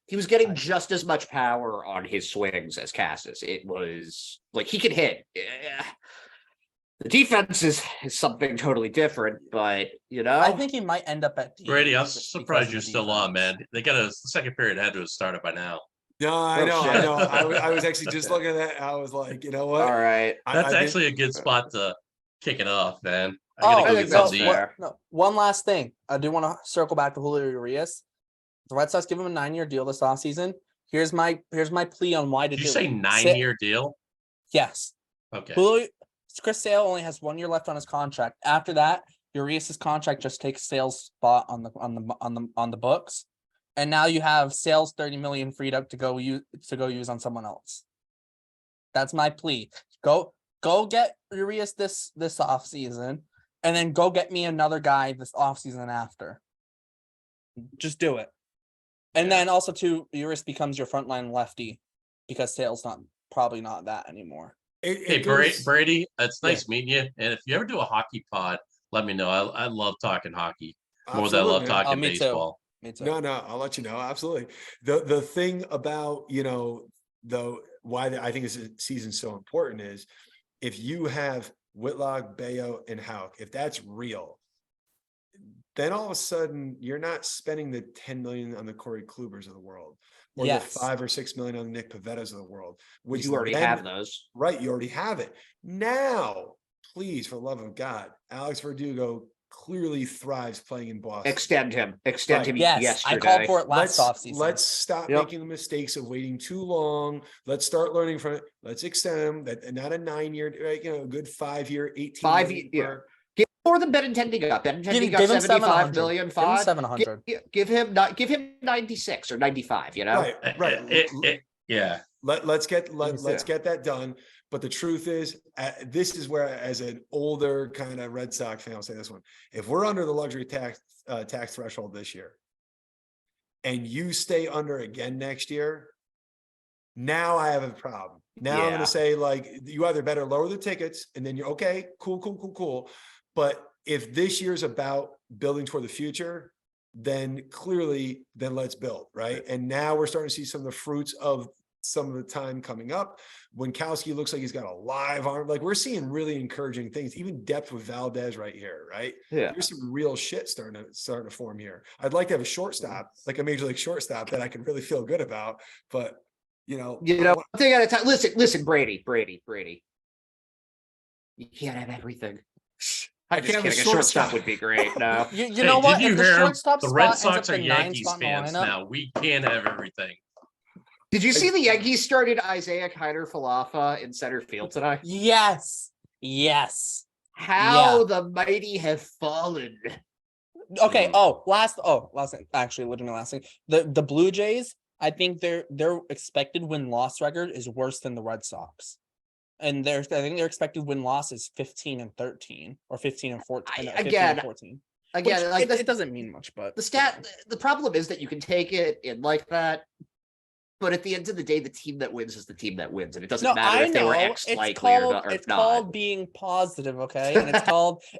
He was getting just as much power on his swings as Cassis. It was like he could hit. Yeah. The defense is something totally different, but you know, I think he might end up at DH Brady, I'm just surprised because you're of the still on, defense. man. They got the second period had to have started by now. No, I Oh, know, shit. I know. I was actually just looking at that. I was like, you know what? all right. That's I think- actually a good spot to kick it off, man. I Oh, gotta go I get think some that's to eat. fair. one last thing. I do want to circle back to Julio Urias. The Red Sox give him a 9-year deal this offseason. Here's my plea on why to Did do you say it. 9-year deal? Yes. Okay. Julio, Chris Sale only has 1 year left on his contract. After that, Urias's contract just takes Sale's spot on the books, and now you have Sale's $30 million freed up to go use on someone else. That's my plea. Go get Urias this offseason, and then go get me another guy this offseason after. Just do it. And then also too, Urias becomes your frontline lefty because Sale's probably not that anymore. Hey, goes- Brady, it's nice meeting you. And if you ever do a hockey pod, let me know. I love talking hockey more than I love Absolutely. talking me too. baseball. Me too. No, I'll let you know. Absolutely. The thing about, why I think this season's so important is if you have Whitlock, Bayo, and Houck, if that's real, then all of a sudden you're not spending the 10 million on the Corey Klubers of the world, or Yes. the 5 or 6 million on the Nick Pavettas of the world, which You already then- have those. Right, you already have it. Now, please, for the love of God, Alex Verdugo clearly thrives playing in Boston. Extend him. Right. Yes, yesterday. I called for it last offseason. Let's stop Yep. making the mistakes of waiting too long. Let's start learning from it. Let's extend them. That not a 9-year, right? A good 5-year, 18 5 million yeah. per- Give more than Benintendi got. Benintendi got give him 75 $700. million. Give him Five. $700. Give him 96 or 95. You know. Right. Yeah. Let's get Yeah. that done. But the truth is, this is where, as an older kind of Red Sox fan, I'll say this one: if we're under the luxury tax threshold this year, and you stay under again next year, now I have a problem. Now I'm going Yeah. to say, like, you either better lower the tickets, and then you're okay, cool. But if this year's about building toward the future, then clearly, then let's build, right? And now we're starting to see some of the fruits of some of the time coming up. Winkowski looks like he's got a live arm. Like, we're seeing really encouraging things, even depth with Valdez right here, right? Yeah. There's some real shit starting to form here. I'd like to have a shortstop, like a major league shortstop, that I can really feel good about. But One thing at a time. Listen, Brady. You can't have everything. I'm just can't have kidding. a A shortstop shortstop. would be great. No. You Hey, know what? did you If the hear him? shortstop The spot Red ends up Sox are the ninth Yankees spot in the fans lineup, now. We can't have everything. Did you see the Yankees started Isaiah Kiner Falefa in center field tonight? yes, yes. How the mighty have fallen. Okay. Last thing. Actually, literally last thing. The Blue Jays. I think their expected win-loss record is worse than the Red Sox, and I think their expected win-loss is 15-13 or 15-14. 15-14. Again, Which like it doesn't mean much, but the problem is that you can take it in like that, but at the end of the day, the team that wins is the team that wins, and it doesn't matter if they were X likely or not. It's called being positive, okay? And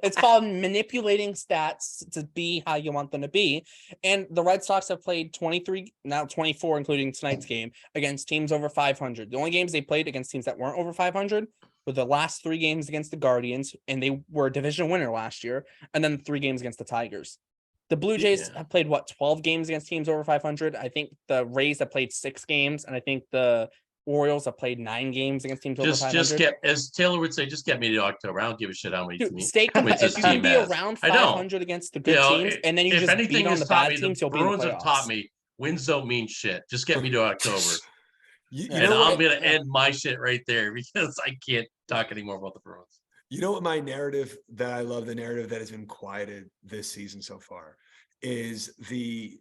it's called manipulating stats to be how you want them to be. And the Red Sox have played 23, now 24, including tonight's game, against teams over 500. The only games they played against teams that weren't over 500 were the last 3 games against the Guardians, and they were a division winner last year, and then 3 games against the Tigers. The Blue Jays have played 12 games against teams over 500. I think the Rays have played 6 games, and I think the Orioles have played 9 games against teams over 500. Just get, as Taylor would say, just get me to October. I don't give a shit how many Dude, stay competitive. If you can be around 500 against the good teams, and then you just beat on the bad teams, you'll be in the playoffs. Bruins have taught me wins don't mean shit. Just get me to October. You know I'm gonna end my shit right there because I can't talk anymore about the Bruins. You know what my narrative that I love, the narrative that has been quieted this season so far, is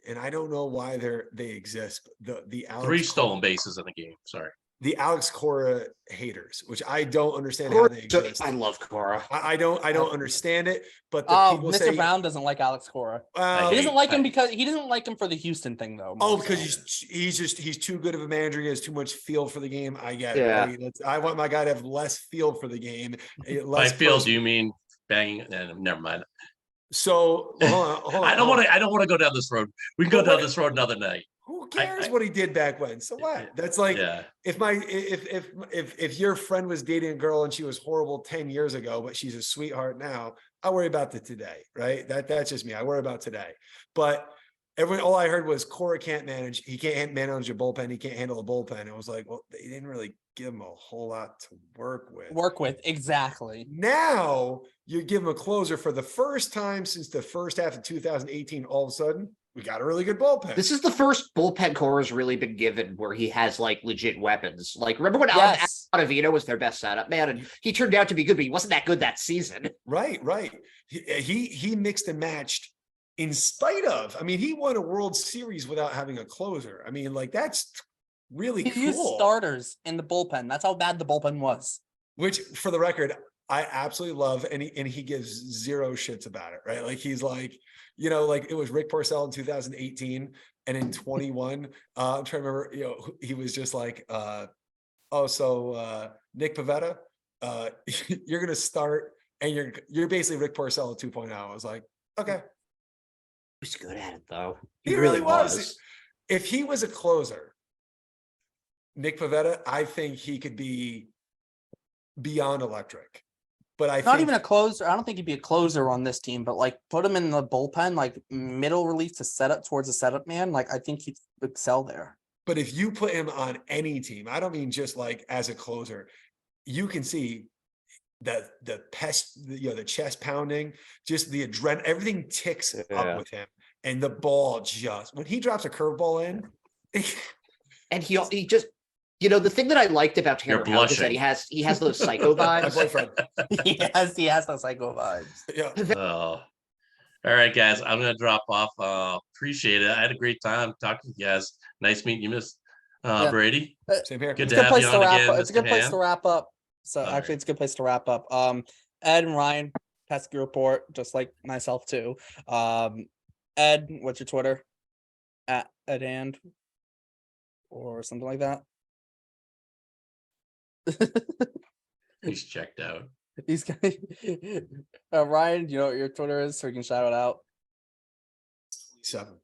and I don't know why they exist, the Alex 3 stolen bases in the game. Sorry. The Alex Cora haters, which I don't understand how they exist. I love Cora. I don't understand it, but the people Mr. say Brown doesn't like Alex Cora. well, He doesn't like him because he doesn't like him for the Houston thing, though. because he's too good of a manager. He has too much feel for the game. I get it. Yeah. Right? I want my guy to have less feel for the game. By feel, do you mean banging? Never mind. So hold on. I don't want to go down this road. We can go down this road another night. Who cares what he did back when? So what? That's like if your friend was dating a girl and she was horrible 10 years ago, but she's a sweetheart now, I worry about the today, right? That's just me. I worry about today. But all I heard was Cora can't manage. He can't manage a bullpen. He can't handle a bullpen. It was like, well, they didn't really give him a whole lot to work with. Exactly. Now you give him a closer for the first time since the first half of 2018. All of a sudden, we got a really good bullpen. This is the first bullpen Cora's really been given where he has like legit weapons. Like, remember when Ottavino was their best setup man, and he turned out to be good, but he wasn't that good that season. Right. He mixed and matched in spite of. I mean, he won a World Series without having a closer. I mean, like that's really cool. He used starters in the bullpen. That's how bad the bullpen was. Which, for the record, I absolutely love, and he gives zero shits about it, right? Like he's like, like it was Rick Porcello in 2018, and in 21, I'm trying to remember, he was just like, Nick Pivetta, you're gonna start, and you're basically Rick Porcello 2.0. I was like, okay. He was good at it though. He really was. If he was a closer, Nick Pivetta, I think he could be beyond electric. But Not even a closer. I don't think he'd be a closer on this team, but like put him in the bullpen, like middle relief to set up towards a setup man. Like I think he'd excel there. But if you put him on any team, I don't mean just like as a closer, you can see that the chest pounding, just the adrenaline, everything ticks up with him, and the ball just when he drops a curveball in, and he just. The thing that I liked about Tanner Houck is that he has those psycho vibes. My boyfriend. he has those psycho vibes. Yeah. All right, guys. I'm gonna drop off. Appreciate it. I had a great time talking to you guys. Nice meeting you, Miss Brady. Same here. Good It's to a good have place you to on wrap again. up. It's a good Mr. place Ham. to wrap up. So All actually, right. it's a good place to wrap up. Ed and Ryan, pesky report, just like myself too. Ed, what's your Twitter? At Ed and or something like that. He's checked out. He's Ryan, do you know what your Twitter is so we can shout it out? 7.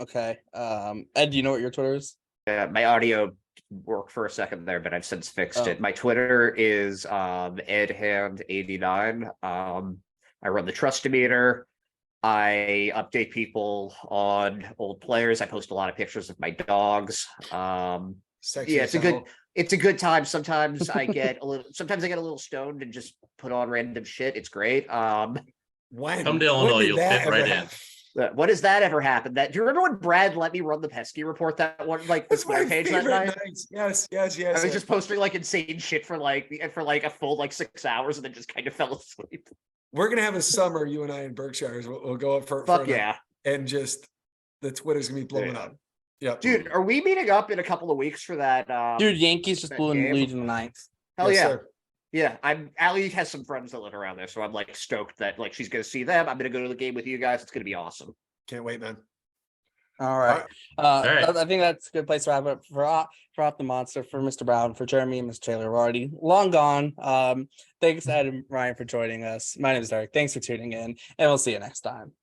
Okay. Ed, do you know what your Twitter is? Yeah, my audio worked for a second there, but I've since fixed it. My Twitter is edhand89. I run the Trustometer. I update people on old players. I post a lot of pictures of my dogs. Sexy Yeah, it's a It's a good time. Sometimes I get a little stoned and just put on random shit. It's great. When? Come to When Illinois, did you'll that fit ever right in. happen? What has that ever happened? That do you remember when Brad let me run the pesky report that one like the That's my Twitter page that favorite night? night. Yes, yes, I yes. was just posting like insane shit for like a full like 6 hours and then just kind of fell asleep. We're gonna have a summer, you and I in Berkshires. We'll go up for Fuck a night, yeah. and just the Twitter's gonna be blowing Yeah. up. Yep. Dude, are we meeting up in a couple of weeks for that? Dude, Yankees just that blew in game? lead in the ninth. Hell Yes, yeah. sir. Yeah, Ali has some friends that live around there, so I'm like stoked that like she's gonna see them. I'm gonna go to the game with you guys. It's gonna be awesome. Can't wait, man. All right. right. I think that's a good place to wrap up for Off the Monster, for Mr. Brown, for Jeremy and Mr. Taylor. We're already long gone. Thanks, Ed and Ryan, for joining us. My name is Derek. Thanks for tuning in, and we'll see you next time.